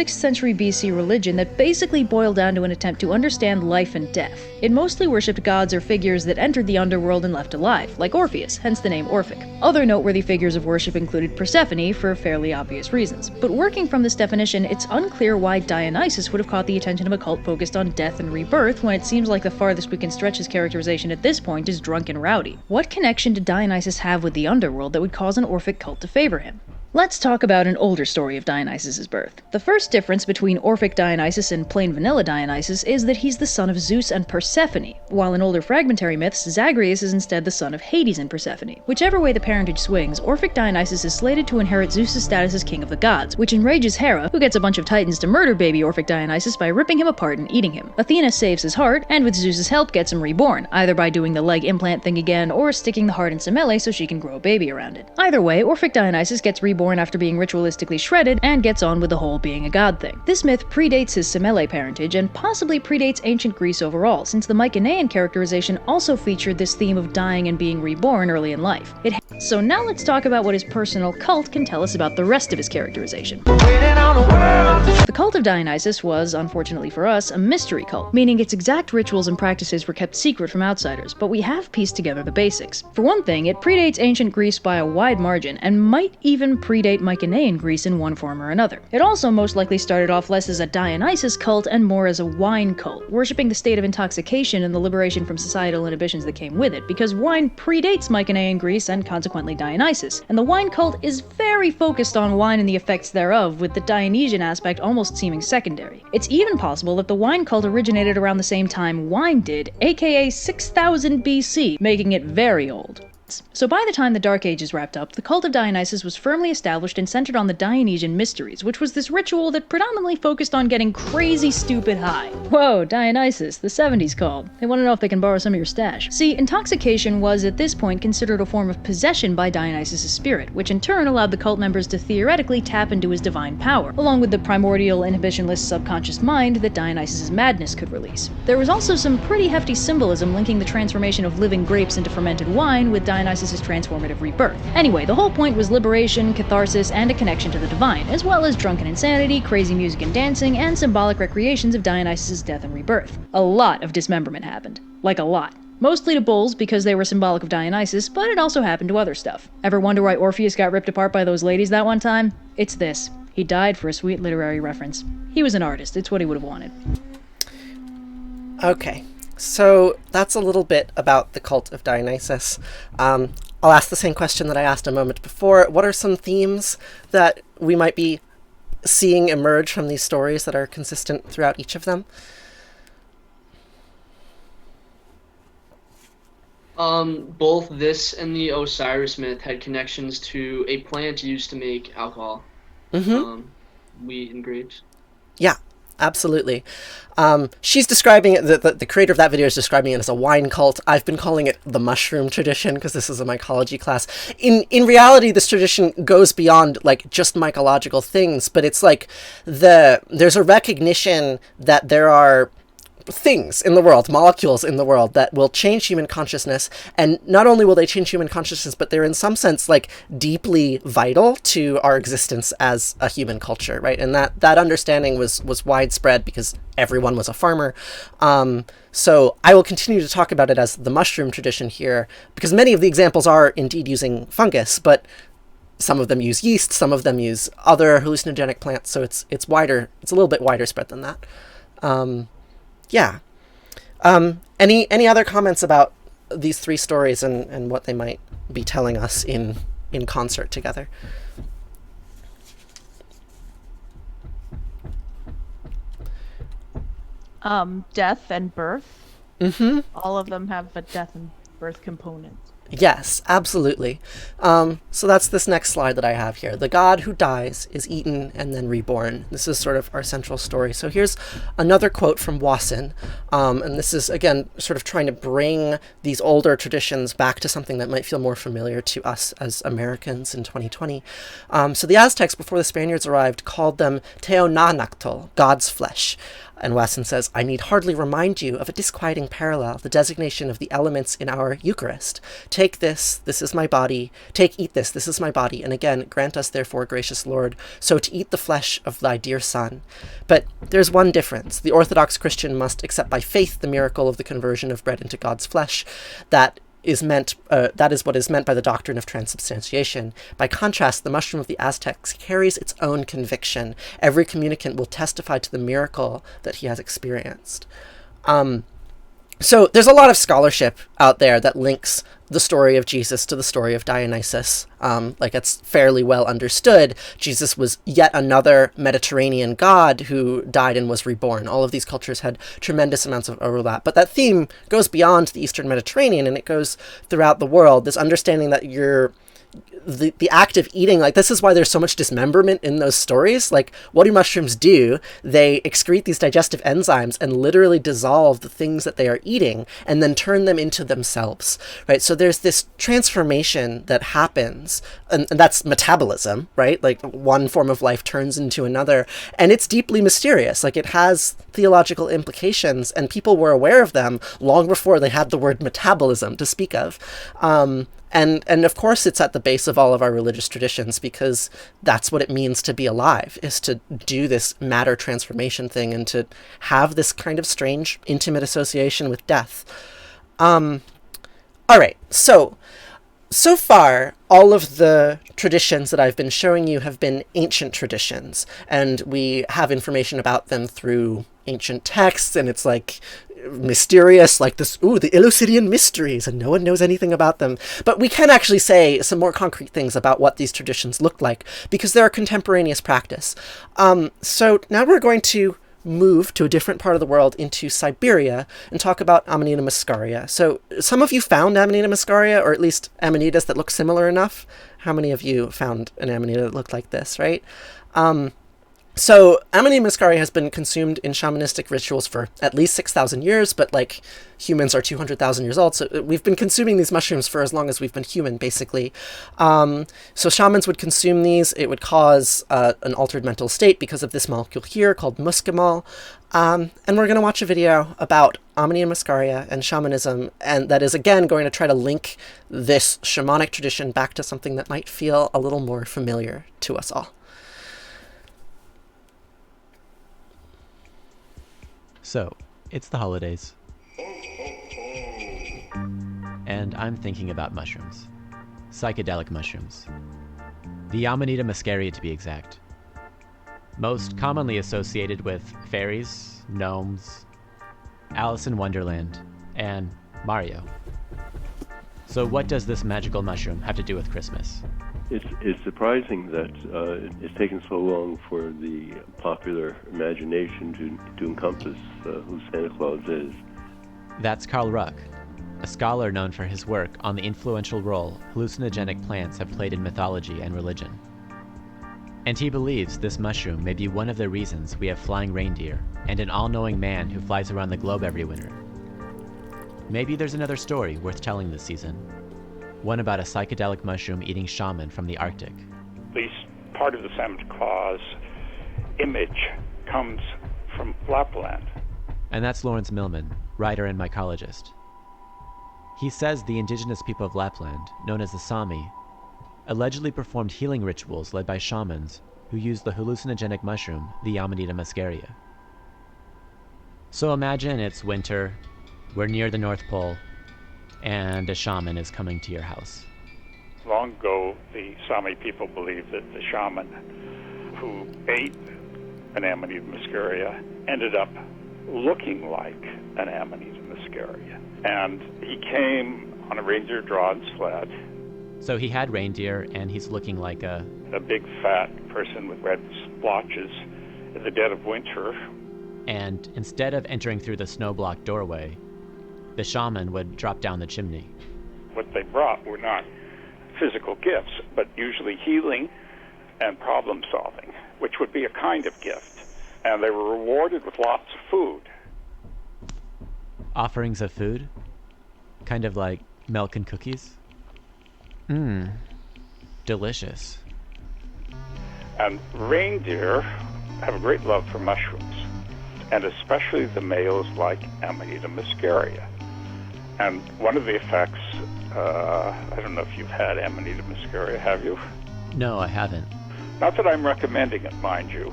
6th century BC religion that basically boiled down to an attempt to understand life and death. It mostly worshipped gods or figures that entered the underworld and left alive, like Orpheus, hence the name Orphic. Other noteworthy figures of worship included Persephone, for fairly obvious reasons. But working from this definition, it's unclear why Dionysus would have caught the attention of a cult focused on death and rebirth, when it seems like the farthest we can stretch his characterization at this point is drunk and rowdy. What connection did Dionysus have with the underworld that would cause an Orphic cult to favor him? Let's talk about an older story of Dionysus' birth. The first difference between Orphic Dionysus and plain vanilla Dionysus is that he's the son of Zeus and Persephone, while in older fragmentary myths, Zagreus is instead the son of Hades and Persephone. Whichever way the parentage swings, Orphic Dionysus is slated to inherit Zeus' status as king of the gods, which enrages Hera, who gets a bunch of titans to murder baby Orphic Dionysus by ripping him apart and eating him. Athena saves his heart, and with Zeus' help gets him reborn, either by doing the leg implant thing again, or sticking the heart in Semele so she can grow a baby around it. Either way, Orphic Dionysus gets reborn after being ritualistically shredded and gets on with the whole being a god thing. This myth predates his Semele parentage and possibly predates ancient Greece overall, since the Mycenaean characterization also featured this theme of dying and being reborn early in life. So now let's talk about what his personal cult can tell us about the rest of his characterization. The cult of Dionysus was, unfortunately for us, a mystery cult, meaning its exact rituals and practices were kept secret from outsiders, but we have pieced together the basics. For one thing, it predates ancient Greece by a wide margin, and might even predate predate Mycenaean Greece in one form or another. It also most likely started off less as a Dionysus cult and more as a wine cult, worshipping the state of intoxication and the liberation from societal inhibitions that came with it, because wine predates Mycenaean Greece and consequently Dionysus, and the wine cult is very focused on wine and the effects thereof, with the Dionysian aspect almost seeming secondary. It's even possible that the wine cult originated around the same time wine did, aka 6000 BC, making it very old. So by the time the Dark Ages wrapped up, the cult of Dionysus was firmly established and centered on the Dionysian Mysteries, which was this ritual that predominantly focused on getting crazy stupid high. Whoa, Dionysus, the 70s called. They want to know if they can borrow some of your stash. See, intoxication was at this point considered a form of possession by Dionysus' spirit, which in turn allowed the cult members to theoretically tap into his divine power, along with the primordial, inhibitionless subconscious mind that Dionysus' madness could release. There was also some pretty hefty symbolism linking the transformation of living grapes into fermented wine with Dionysus' transformative rebirth. Anyway, the whole point was liberation, catharsis, and a connection to the divine, as well as drunken insanity, crazy music and dancing, and symbolic recreations of Dionysus' death and rebirth. A lot of dismemberment happened. Like a lot. Mostly to bulls because they were symbolic of Dionysus, but it also happened to other stuff. Ever wonder why Orpheus got ripped apart by those ladies that one time? It's this. He died for a sweet literary reference. He was an artist. It's what he would have wanted. Okay. So that's a little bit about the cult of Dionysus. I'll ask the same question that I asked a moment before. What are some themes that we might be seeing emerge from these stories that are consistent throughout each of them? Both this and the Osiris myth had connections to a plant used to make alcohol. Wheat and grapes. Yeah. Absolutely. She's describing it, the creator of that video is describing it as a wine cult. I've been calling it the mushroom tradition because this is a mycology class. In reality, this tradition goes beyond like just mycological things, but it's like there's a recognition that there are things in the world, molecules in the world that will change human consciousness, and not only will they change human consciousness, but they're in some sense like deeply vital to our existence as a human culture, right? And that understanding was widespread because everyone was a farmer. So I will continue to talk about it as the mushroom tradition here, because many of the examples are indeed using fungus, but some of them use yeast, some of them use other hallucinogenic plants, so it's wider, it's a little bit wider spread than that. Yeah. Any other comments about these three stories and what they might be telling us in concert together? Death and birth. Mm-hmm. All of them have a death and birth component. Yes, absolutely. So that's this next slide that I have here. The god who dies is eaten and then reborn. This is sort of our central story. So here's another quote from Wasson. And this is, again, sort of trying to bring these older traditions back to something that might feel more familiar to us as Americans in 2020. So the Aztecs, before the Spaniards arrived, called them Teonanactol, God's flesh. And Wasson says, I need hardly remind you of a disquieting parallel, the designation of the elements in our Eucharist. Take this is my body. Take, eat this is my body. And again, grant us therefore, gracious Lord, so to eat the flesh of thy dear Son. But there's one difference. The Orthodox Christian must accept by faith the miracle of the conversion of bread into God's flesh. That is what is meant by the doctrine of transubstantiation. By contrast, the mushroom of the Aztecs carries its own conviction. Every communicant will testify to the miracle that he has experienced. So there's a lot of scholarship out there that links the story of Jesus to the story of Dionysus. Like it's fairly well understood. Jesus was yet another Mediterranean god who died and was reborn. All of these cultures had tremendous amounts of overlap. But that theme goes beyond the Eastern Mediterranean and it goes throughout the world. This understanding that the act of eating, like this is why there's so much dismemberment in those stories. Like, what do mushrooms do? They excrete these digestive enzymes and literally dissolve the things that they are eating and then turn them into themselves, right? So there's this transformation that happens, and that's metabolism, right? Like one form of life turns into another, and it's deeply mysterious. Like it has theological implications, and people were aware of them long before they had the word metabolism to speak of. And of course it's at the base of all of our religious traditions, because that's what it means to be alive, is to do this matter transformation thing and to have this kind of strange, intimate association with death. All right, so So far, all of the traditions that I've been showing you have been ancient traditions, and we have information about them through ancient texts, and it's like mysterious, like this, the Elusinian Mysteries, and no one knows anything about them. But we can actually say some more concrete things about what these traditions look like, because they're a contemporaneous practice. So now we're going to move to a different part of the world, into Siberia, and talk about Amanita muscaria. So some of you found Amanita muscaria, or at least amanitas that look similar enough. How many of you found an amanita that looked like this, right? So Amanita muscaria has been consumed in shamanistic rituals for at least 6,000 years, but like humans are 200,000 years old, so we've been consuming these mushrooms for as long as we've been human, basically. So shamans would consume these. It would cause an altered mental state because of this molecule here called muscimol. And we're going to watch a video about Amanita muscaria and shamanism, and that is, again, going to try to link this shamanic tradition back to something that might feel a little more familiar to us all. So, it's the holidays. And I'm thinking about mushrooms. Psychedelic mushrooms. The Amanita muscaria, to be exact. Most commonly associated with fairies, gnomes, Alice in Wonderland, and Mario. So what does this magical mushroom have to do with Christmas? It's surprising that it's taken so long for the popular imagination to encompass who Santa Claus is. That's Carl Ruck, a scholar known for his work on the influential role hallucinogenic plants have played in mythology and religion. And he believes this mushroom may be one of the reasons we have flying reindeer and an all-knowing man who flies around the globe every winter. Maybe there's another story worth telling this season. One about a psychedelic mushroom-eating shaman from the Arctic. At least part of the Santa Claus image comes from Lapland. And that's Lawrence Millman, writer and mycologist. He says the indigenous people of Lapland, known as the Sami, allegedly performed healing rituals led by shamans who used the hallucinogenic mushroom, the Amanita muscaria. So imagine it's winter, we're near the North Pole, and a shaman is coming to your house. Long ago, the Sami people believed that the shaman who ate an Amanita muscaria ended up looking like an Amanita muscaria. And he came on a reindeer-drawn sled. So he had reindeer, and he's looking like a big fat person with red splotches in the dead of winter. And instead of entering through the snow-blocked doorway, the shaman would drop down the chimney. What they brought were not physical gifts, but usually healing and problem solving, which would be a kind of gift. And they were rewarded with lots of food. Offerings of food? Kind of like milk and cookies? Delicious. And reindeer have a great love for mushrooms, and especially the males like Amanita muscaria. And one of the effects, I don't know if you've had Amanita muscaria, have you? No, I haven't. Not that I'm recommending it, mind you.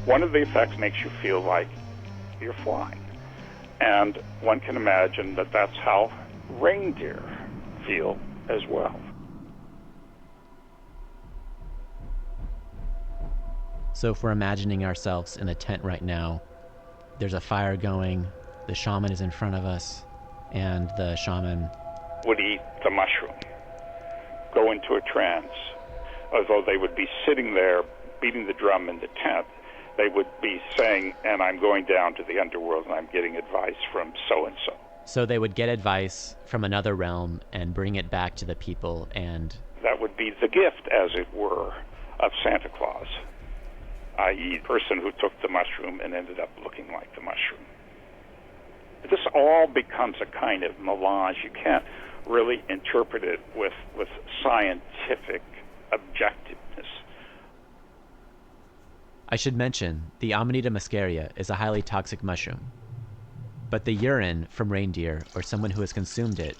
One of the effects makes you feel like you're flying. And one can imagine that that's how reindeer feel as well. So if we're imagining ourselves in a tent right now, there's a fire going, the shaman is in front of us, and the shaman would eat the mushroom, go into a trance. Although they would be sitting there beating the drum in the tent, they would be saying, and I'm going down to the underworld and I'm getting advice from so-and-so. So they would get advice from another realm and bring it back to the people, and that would be the gift, as it were, of Santa Claus, i.e. the person who took the mushroom and ended up looking like the mushroom. This all becomes a kind of melange. You can't really interpret it with scientific objectiveness. I should mention, the Amanita muscaria is a highly toxic mushroom. But the urine from reindeer, or someone who has consumed it,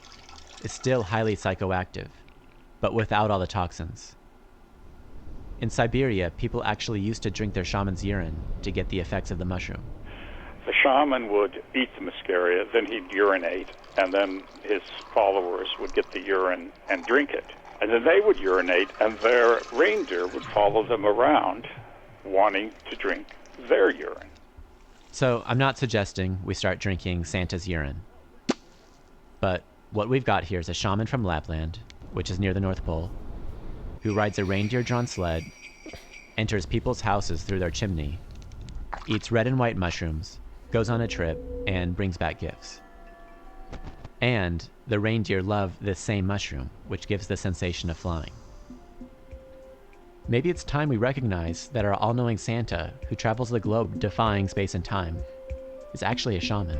is still highly psychoactive, but without all the toxins. In Siberia, people actually used to drink their shaman's urine to get the effects of the mushroom. The shaman would eat the muscaria, then he'd urinate, and then his followers would get the urine and drink it. And then they would urinate, and their reindeer would follow them around, wanting to drink their urine. So I'm not suggesting we start drinking Santa's urine. But what we've got here is a shaman from Lapland, which is near the North Pole, who rides a reindeer-drawn sled, enters people's houses through their chimney, eats red and white mushrooms, goes on a trip, and brings back gifts. And the reindeer love this same mushroom, which gives the sensation of flying. Maybe it's time we recognize that our all-knowing Santa, who travels the globe defying space and time, is actually a shaman.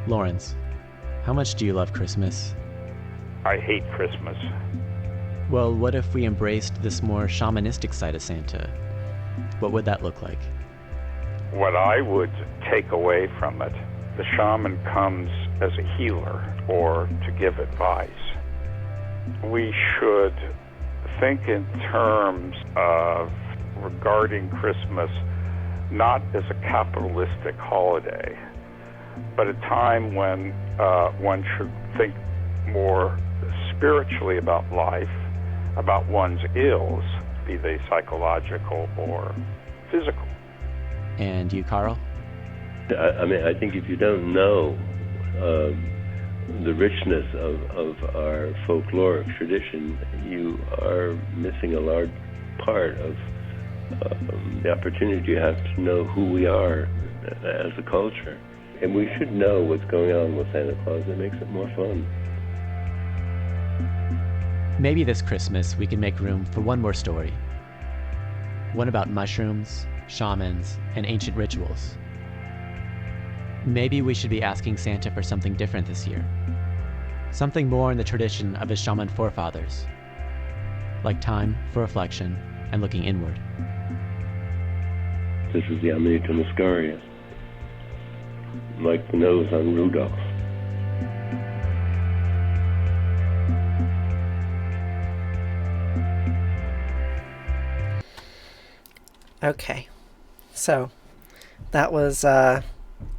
Lawrence, how much do you love Christmas? I hate Christmas. Well, what if we embraced this more shamanistic side of Santa? What would that look like? What I would take away from it, the shaman comes as a healer or to give advice. We should think in terms of regarding Christmas not as a capitalistic holiday, but a time when one should think more spiritually about life, about one's ills, be they psychological or physical. And you, Carl? I mean, I think if you don't know the richness of our folkloric tradition, you are missing a large part of the opportunity you have to know who we are as a culture. And we should know what's going on with Santa Claus. It makes it more fun. Maybe this Christmas we can make room for one more story. One about mushrooms, shamans, and ancient rituals. Maybe we should be asking Santa for something different this year. Something more in the tradition of his shaman forefathers. Like time for reflection and looking inward. This is the Amino Muscaria. Like the nose on Rudolph. Okay, so that was a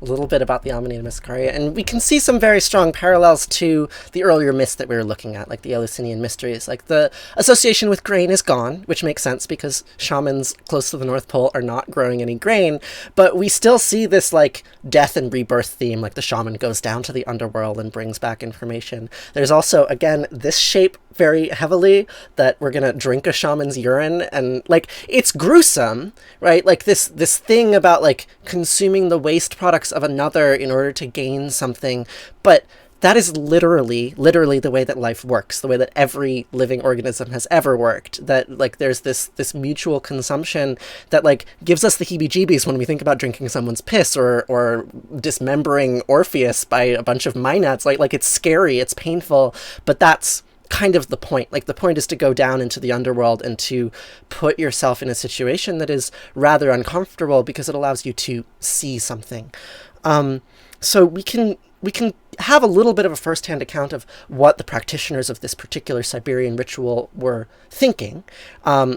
little bit about the Amino Muscaria, and we can see some very strong parallels to the earlier myths that we were looking at, like the Elusinian Mysteries. Like, the association with grain is gone, which makes sense because shamans close to the North Pole are not growing any grain, but we still see this, like, death and rebirth theme, like the shaman goes down to the underworld and brings back information. There's also, again, this shape very heavily that we're gonna drink a shaman's urine, and, like, it's gruesome, right? Like, this thing about, like, consuming the waste products of another in order to gain something, but that is literally the way that life works, the way that every living organism has ever worked. That, like, there's this mutual consumption that, like, gives us the heebie-jeebies when we think about drinking someone's piss or dismembering Orpheus by a bunch of Maenads. Like, it's scary, it's painful, but that's kind of the point. Like, the point is to go down into the underworld and to put yourself in a situation that is rather uncomfortable because it allows you to see something. So we can have a little bit of a first-hand account of what the practitioners of this particular Siberian ritual were thinking.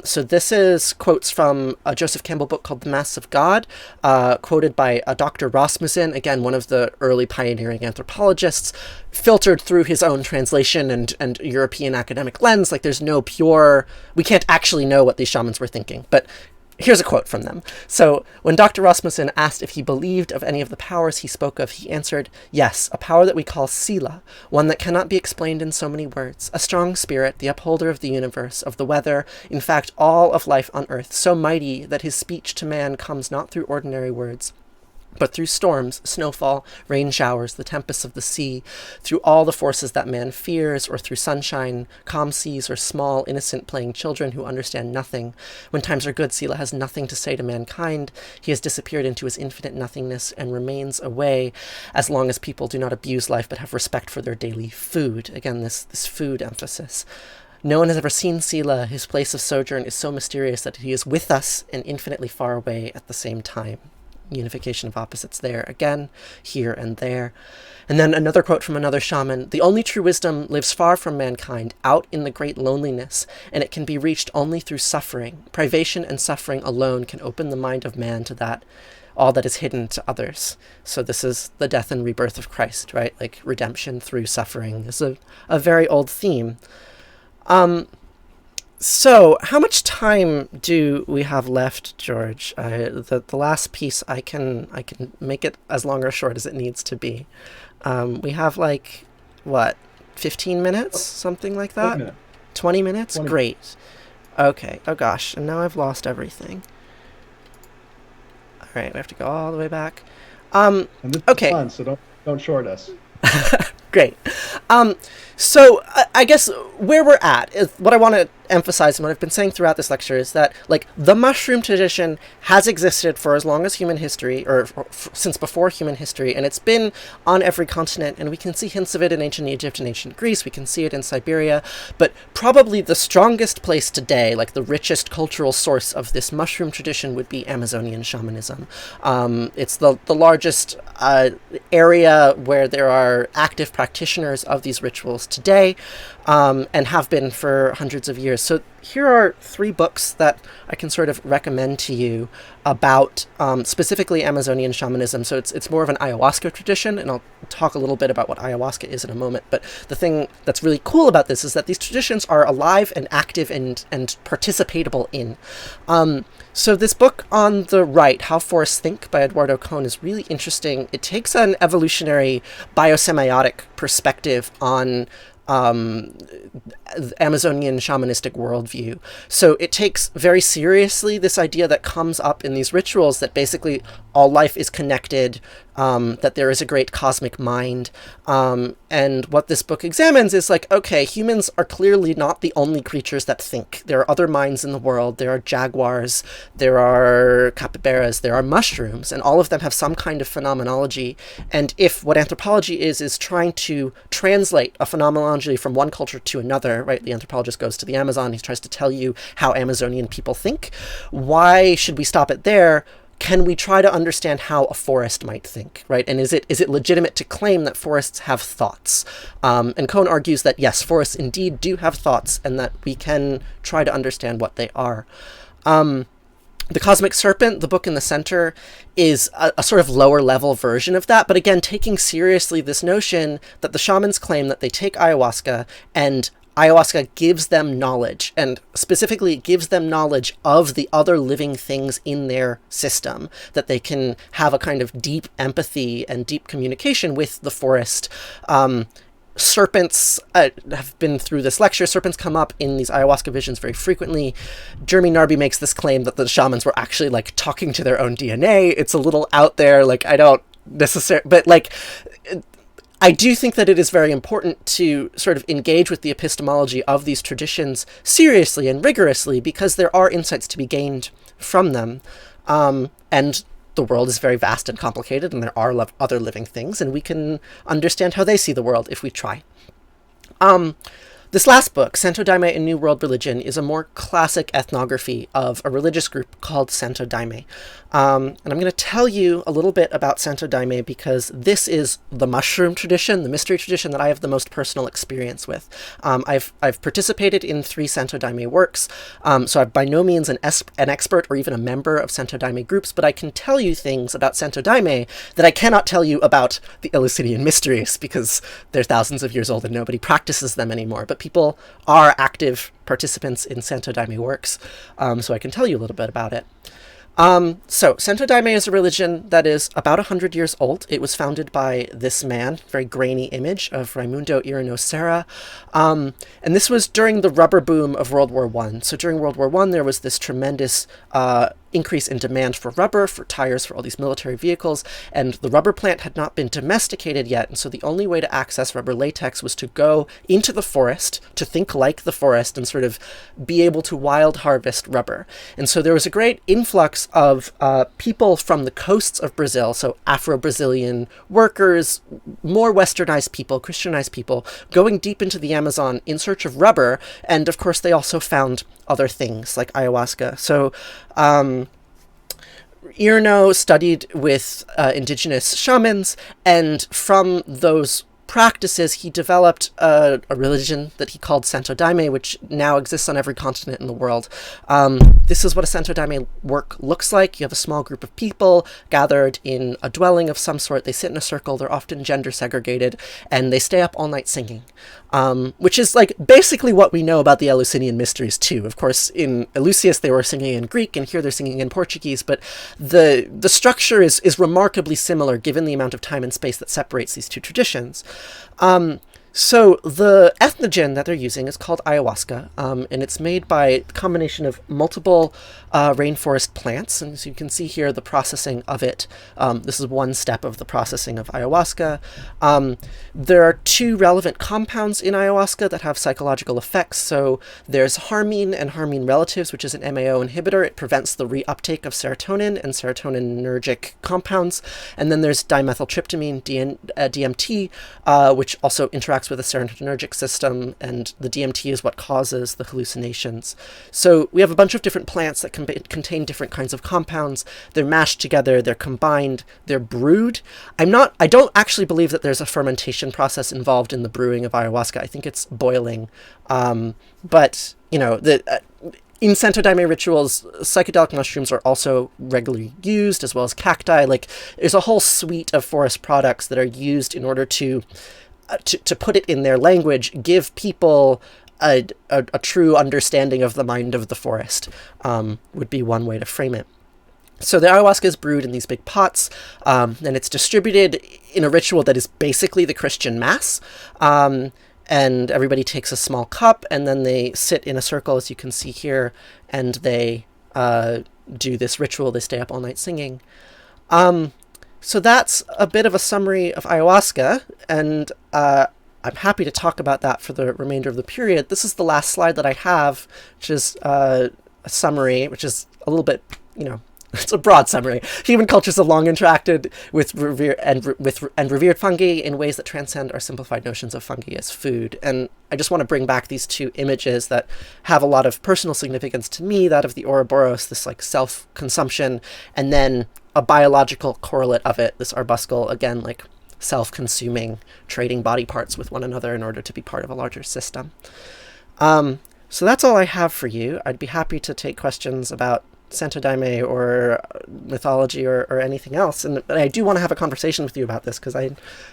So this is quotes from a Joseph Campbell book called The Masks of God, quoted by Dr. Rasmussen, again, one of the early pioneering anthropologists, filtered through his own translation and European academic lens. Like, there's no pure... We can't actually know what these shamans were thinking, but here's a quote from them. So, when Dr. Rasmussen asked if he believed of any of the powers he spoke of, he answered, "Yes, a power that we call Sila, one that cannot be explained in so many words, a strong spirit, the upholder of the universe, of the weather, in fact, all of life on earth, so mighty that his speech to man comes not through ordinary words, but through storms, snowfall, rain showers, the tempests of the sea, through all the forces that man fears, or through sunshine, calm seas, or small, innocent playing children who understand nothing. When times are good, Sila has nothing to say to mankind. He has disappeared into his infinite nothingness and remains away as long as people do not abuse life but have respect for their daily food." Again, this food emphasis. "No one has ever seen Sila. His place of sojourn is so mysterious that he is with us and infinitely far away at the same time." Unification of opposites there again, here and there. And then another quote from another shaman: "The only true wisdom lives far from mankind, out in the great loneliness, and it can be reached only through suffering. Privation and suffering alone can open the mind of man to that. all that is hidden to others. So this is the death and rebirth of Christ, right? Like redemption through suffering is a very old theme. So how much time do we have left, George? The last piece, I can make it as long or short as it needs to be. We have like, what, 15 minutes? Something like that? 20 minutes? 20. Great. Okay. Oh gosh, and now I've lost everything. All right, we have to go all the way back. And this okay. is fun, so don't short us. Great. So I guess where we're at is what I want to emphasize, and what I've been saying throughout this lecture, is that like the mushroom tradition has existed for as long as human history, or since before human history, and it's been on every continent, and we can see hints of it in ancient Egypt and ancient Greece. We can see it in Siberia, but probably the strongest place today, like the richest cultural source of this mushroom tradition, would be Amazonian shamanism. It's the largest area where there are active practitioners of these rituals today, and have been for hundreds of years. So here are 3 books that I can sort of recommend to you about specifically Amazonian shamanism. So it's more of an ayahuasca tradition, and I'll talk a little bit about what ayahuasca is in a moment. But the thing that's really cool about this is that these traditions are alive and active and participatable in. So this book on the right, How Forests Think by Eduardo Kohn, is really interesting. It takes an evolutionary biosemiotic perspective on Amazonian shamanistic worldview. So it takes very seriously this idea that comes up in these rituals, that basically all life is connected, that there is a great cosmic mind. And what this book examines is like, okay, humans are clearly not the only creatures that think. There are other minds in the world. There are jaguars, there are capybaras, there are mushrooms, and all of them have some kind of phenomenology. And if what anthropology is trying to translate a phenomenology from one culture to another, right? The anthropologist goes to the Amazon, he tries to tell you how Amazonian people think. Why should we stop it there? Can we try to understand how a forest might think, right? And is it legitimate to claim that forests have thoughts? And Kohn argues that yes, forests indeed do have thoughts, and that we can try to understand what they are. The Cosmic Serpent, the book in the center, is a sort of lower level version of that, but again, taking seriously this notion that the shamans claim that they take ayahuasca, and ayahuasca gives them knowledge, and specifically it gives them knowledge of the other living things in their system, that they can have a kind of deep empathy and deep communication with the forest. Serpents have been through this lecture. Serpents come up in these ayahuasca visions very frequently. Jeremy Narby makes this claim that the shamans were actually like talking to their own DNA. It's a little out there. Like, I don't necessarily, but like, I do think that it is very important to sort of engage with the epistemology of these traditions seriously and rigorously, because there are insights to be gained from them. And the world is very vast and complicated, and there are other living things, and we can understand how they see the world if we try. This last book, Cenodayme, A New World Religion, is a more classic ethnography of a religious group called Cenodayme. And I'm going to tell you a little bit about Cenodayme because this is the mushroom tradition, the mystery tradition that I have the most personal experience with. I've participated in 3 Cenodayme works, so I'm by no means an expert or even a member of Cenodayme groups, but I can tell you things about Cenodayme that I cannot tell you about the Elusinian Mysteries, because they're thousands of years old and nobody practices them anymore. But people are active participants in Cenodayme works, so I can tell you a little bit about it. So Cenodayme is a religion that is about 100 years old. It was founded by this man, very grainy image of Raimundo Irino Serra. And this was during the rubber boom of World War I. So during World War I, there was this tremendous increase in demand for rubber, for tires, for all these military vehicles, and the rubber plant had not been domesticated yet, and so the only way to access rubber latex was to go into the forest, to think like the forest, and sort of be able to wild harvest rubber. And so there was a great influx of people from the coasts of Brazil, so Afro-Brazilian workers, more westernized people, Christianized people, going deep into the Amazon in search of rubber, and of course they also found other things like ayahuasca. So Irno studied with indigenous shamans, and from those practices, he developed a religion that he called Cenodayme, which now exists on every continent in the world. This is what a Cenodayme work looks like. You have a small group of people gathered in a dwelling of some sort. They sit in a circle. They're often gender segregated, and they stay up all night singing, which is like basically what we know about the Elusinian Mysteries too. Of course, in Eleusis they were singing in Greek, and here they're singing in Portuguese, but the structure is remarkably similar given the amount of time and space that separates these two traditions. So the ethnogen that they're using is called ayahuasca, and it's made by a combination of multiple rainforest plants. And so you can see here the processing of it. This is one step of the processing of ayahuasca. There are two relevant compounds in ayahuasca that have psychological effects. So there's harmine and harmine relatives, which is an MAO inhibitor. It prevents the reuptake of serotonin and serotoninergic compounds. And then there's dimethyltryptamine, DMT, which also interacts with the serotonergic system, and the DMT is what causes the hallucinations. So we have a bunch of different plants that contain different kinds of compounds. They're mashed together, they're combined, they're brewed. I don't actually believe that there's a fermentation process involved in the brewing of ayahuasca. I think it's boiling. But, you know, in Cenodayme rituals, psychedelic mushrooms are also regularly used, as well as cacti. Like, there's a whole suite of forest products that are used in order to put it in their language, give people a true understanding of the mind of the forest, would be one way to frame it. So the ayahuasca is brewed in these big pots, and it's distributed in a ritual that is basically the Christian Mass. And everybody takes a small cup, and then they sit in a circle, as you can see here, and they do this ritual. They stay up all night singing. So that's a bit of a summary of ayahuasca, and I'm happy to talk about that for the remainder of the period. This is the last slide that I have, which is a summary, which is a little bit, you know, it's a broad summary. Human cultures have long interacted with revered fungi in ways that transcend our simplified notions of fungi as food. And I just want to bring back these two images that have a lot of personal significance to me, that of the Ouroboros, this like self-consumption, and then a biological correlate of it, this Arbuscule, again, like self-consuming, trading body parts with one another in order to be part of a larger system. So that's all I have for you. I'd be happy to take questions about Cenodayme or mythology or anything else. And I do want to have a conversation with you about this because I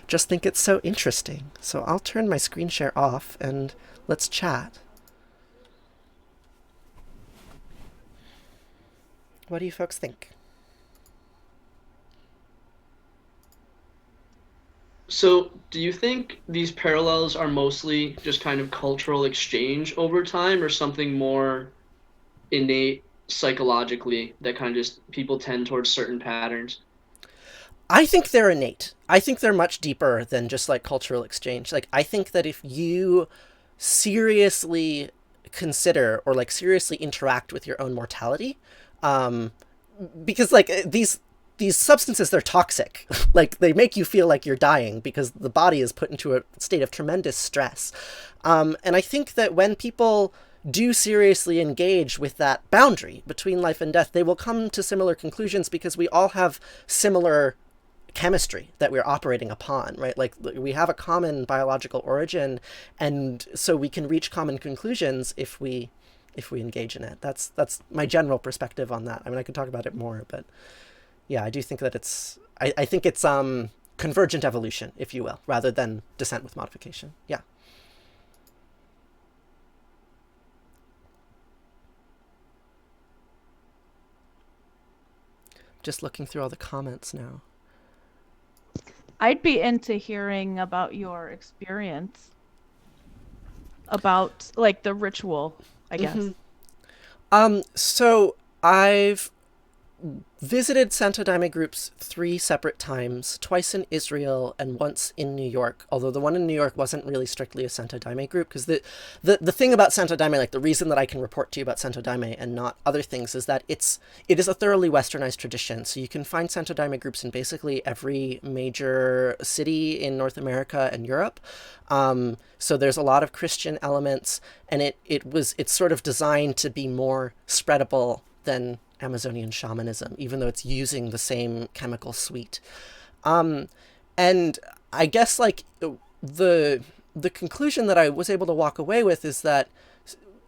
just think it's so interesting. So I'll turn my screen share off and let's chat. What do you folks think? So, do you think these parallels are mostly just kind of cultural exchange over time, or something more innate psychologically that kind of just people tend towards certain patterns? I think they're innate. I think they're much deeper than just like cultural exchange. Like, I think that if you seriously consider or like seriously interact with your own mortality, because like these substances, they're toxic. Like, they make you feel like you're dying because the body is put into a state of tremendous stress. And I think that when people do seriously engage with that boundary between life and death, they will come to similar conclusions because we all have similar chemistry that we're operating upon, right? Like, we have a common biological origin, and so we can reach common conclusions if we engage in it. That's my general perspective on that. I mean, I could talk about it more, but yeah, I do think that I think it's convergent evolution, if you will, rather than descent with modification. Yeah. Just looking through all the comments now. I'd be into hearing about your experience about like the ritual, I guess. Mm-hmm. So I've visited Cenodayme groups 3 separate times, twice in Israel and once in New York, although the one in New York wasn't really strictly a Cenodayme group, because the thing about Cenodayme, like the reason that I can report to you about Cenodayme and not other things, is that it is a thoroughly westernized tradition. So you can find Cenodayme groups in basically every major city in North America and Europe. So there's a lot of Christian elements, and it's sort of designed to be more spreadable than Amazonian shamanism, even though it's using the same chemical suite. And I guess like the conclusion that I was able to walk away with is that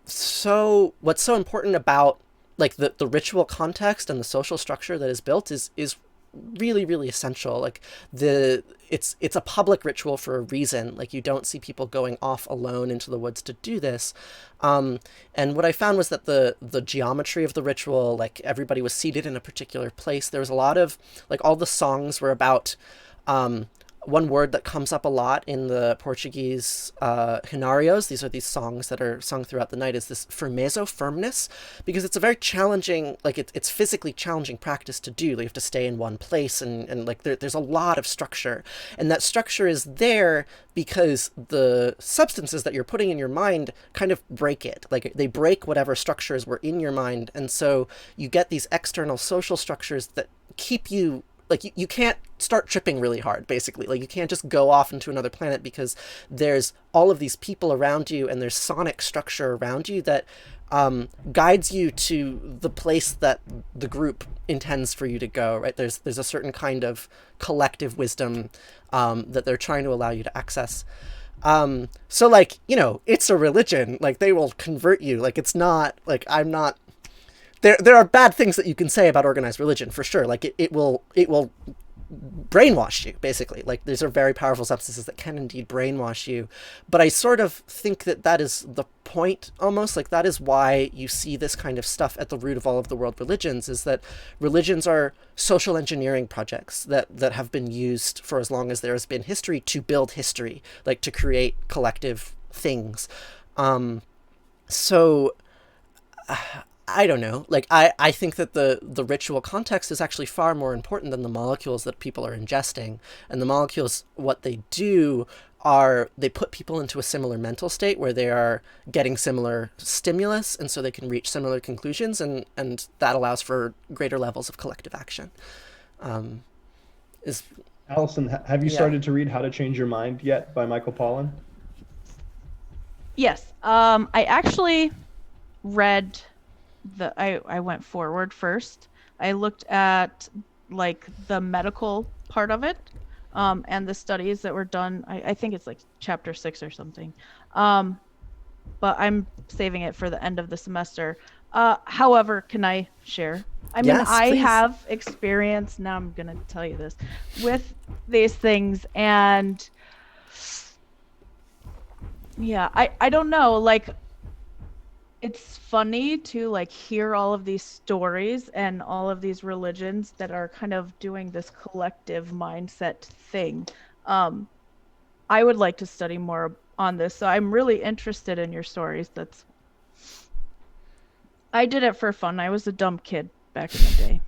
what's so important about like the ritual context and the social structure that is built is really, really essential. Like it's a public ritual for a reason. Like you don't see people going off alone into the woods to do this. And what I found was that the geometry of the ritual, like everybody was seated in a particular place. There was a lot of, like all the songs were about, one word that comes up a lot in the Portuguese hinarios, these are these songs that are sung throughout the night, is this firmness, because it's a very challenging, like it's physically challenging practice to do. You have to stay in one place and like there's a lot of structure. And that structure is there because the substances that you're putting in your mind kind of break it. Like they break whatever structures were in your mind. And so you get these external social structures that keep you, like you can't start tripping really hard, basically. Like you can't just go off into another planet because there's all of these people around you and there's sonic structure around you that guides you to the place that the group intends for you to go, right? There's a certain kind of collective wisdom that they're trying to allow you to access. So like, it's a religion, like they will convert you. Like it's not, like I'm not, there are bad things that you can say about organized religion, for sure. Like it will brainwash you, basically. Like these are very powerful substances that can indeed brainwash you. But I sort of think that is the point, almost. Like that is why you see this kind of stuff at the root of all of the world religions, is that religions are social engineering projects that have been used for as long as there has been history to build history, like to create collective things. I don't know. Like, I think that the ritual context is actually far more important than the molecules that people are ingesting. And the molecules, what they do are they put people into a similar mental state where they are getting similar stimulus, and so they can reach similar conclusions, and that allows for greater levels of collective action. Allison, have you started to read How to Change Your Mind yet by Michael Pollan? Yes. I actually read I went forward first. I looked at like the medical part of it, and the studies that were done. I think it's like chapter 6 or something. But I'm saving it for the end of the semester. However, can I share? I mean, Yes, I please. have experience, now I'm going to tell you this, with these things, and yeah, I don't know, like, it's funny to like hear all of these stories and all of these religions that are kind of doing this collective mindset thing. I would like to study more on this, so I'm really interested in your stories. I did it for fun. I was a dumb kid back in the day.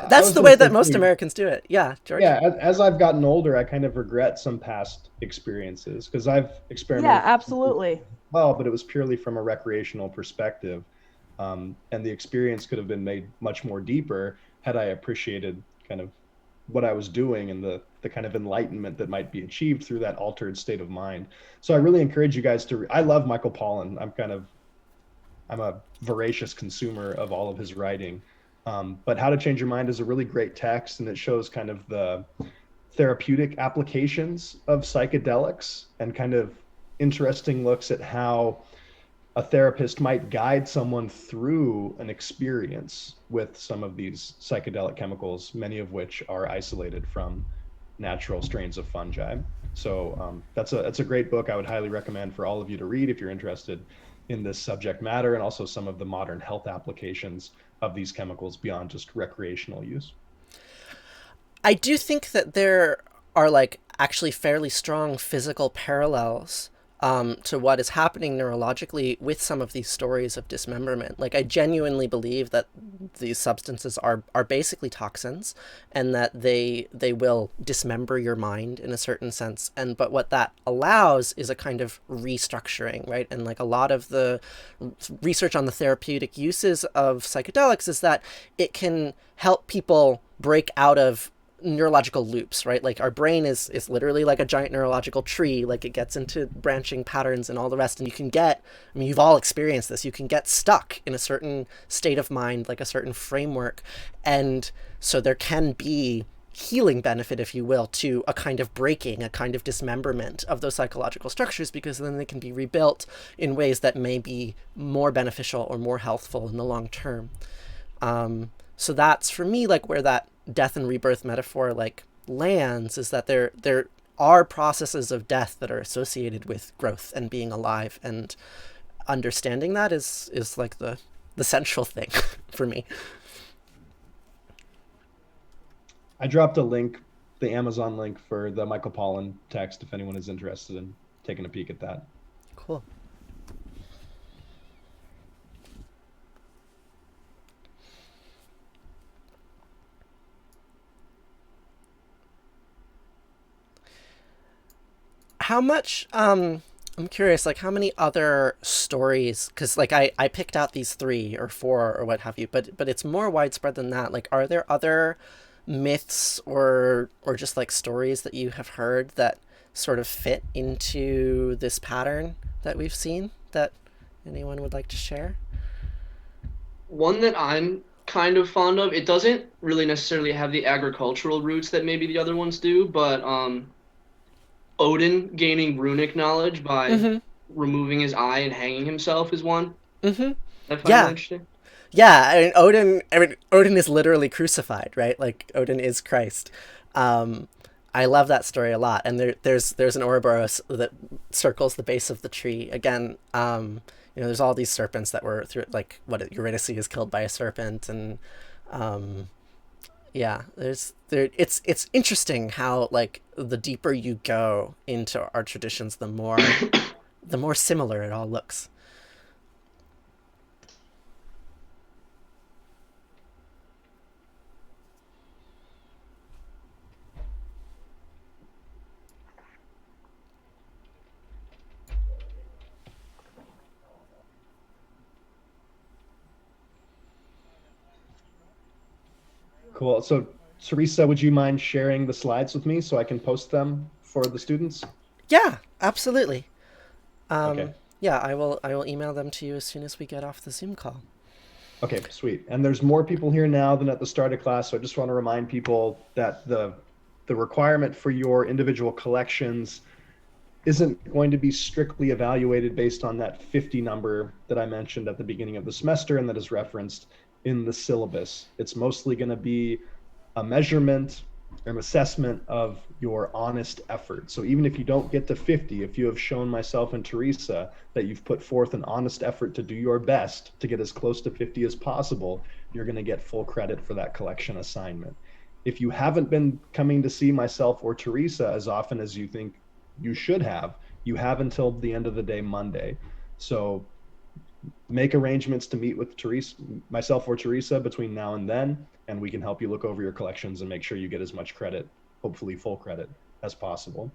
That's the way that most Americans do it. Yeah, George? Yeah, as I've gotten older, I kind of regret some past experiences because I've experimented. Yeah, absolutely. Well, but it was purely from a recreational perspective. And the experience could have been made much more deeper had I appreciated kind of what I was doing and the kind of enlightenment that might be achieved through that altered state of mind. So I really encourage you guys to, I love Michael Pollan. I'm a voracious consumer of all of his writing. But How to Change Your Mind is a really great text, and it shows kind of the therapeutic applications of psychedelics and kind of interesting looks at how a therapist might guide someone through an experience with some of these psychedelic chemicals, many of which are isolated from natural strains of fungi. So that's a great book I would highly recommend for all of you to read if you're interested in this subject matter, and also some of the modern health applications of these chemicals beyond just recreational use. I do think that there are like actually fairly strong physical parallels to what is happening neurologically with some of these stories of dismemberment. Like I genuinely believe that these substances are basically toxins, and that they will dismember your mind in a certain sense. But what that allows is a kind of restructuring, right? And like a lot of the research on the therapeutic uses of psychedelics is that it can help people break out of neurological loops, right? Like our brain is literally like a giant neurological tree. Like it gets into branching patterns and all the rest, and you can get, I mean, you've all experienced this, you can get stuck in a certain state of mind, like a certain framework. And so there can be healing benefit, if you will, to a kind of breaking, a kind of dismemberment of those psychological structures, because then they can be rebuilt in ways that may be more beneficial or more healthful in the long term. So that's, for me, like where that death and rebirth metaphor like lands, is that there are processes of death that are associated with growth and being alive, and understanding that is like the central thing for me. I dropped a link, the Amazon link for the Michael Pollan text, if anyone is interested in taking a peek at that. Cool. How much, I'm curious, like how many other stories, because like I picked out these 3 or 4 or what have you, but it's more widespread than that. Like, are there other myths or just like stories that you have heard that sort of fit into this pattern that we've seen that anyone would like to share? One that I'm kind of fond of, it doesn't really necessarily have the agricultural roots that maybe the other ones do, but Odin gaining runic knowledge by removing his eye and hanging himself is one. I find that interesting. Yeah, I mean, Odin is literally crucified, right? Like, Odin is Christ. I love that story a lot. And there's an Ouroboros that circles the base of the tree. Again, there's all these serpents that were through, like, Eurydice is killed by a serpent, and it's interesting how, like, the deeper you go into our traditions, the more similar it all looks. Cool. So, Teresa, would you mind sharing the slides with me so I can post them for the students? Yeah, absolutely. Okay. Yeah, I will email them to you as soon as we get off the Zoom call. Okay, sweet. And there's more people here now than at the start of class, so I just want to remind people that the requirement for your individual collections isn't going to be strictly evaluated based on that 50 number that I mentioned at the beginning of the semester and that is referenced in the syllabus. It's mostly going to be a measurement, an assessment of your honest effort. So even if you don't get to 50, if you have shown myself and Teresa that you've put forth an honest effort to do your best to get as close to 50 as possible, you're going to get full credit for that collection assignment. If you haven't been coming to see myself or Teresa as often as you think you should have, you have until the end of the day Monday. So make arrangements to meet with Teresa, myself or Teresa between now and then, and we can help you look over your collections and make sure you get as much credit, hopefully full credit, as possible.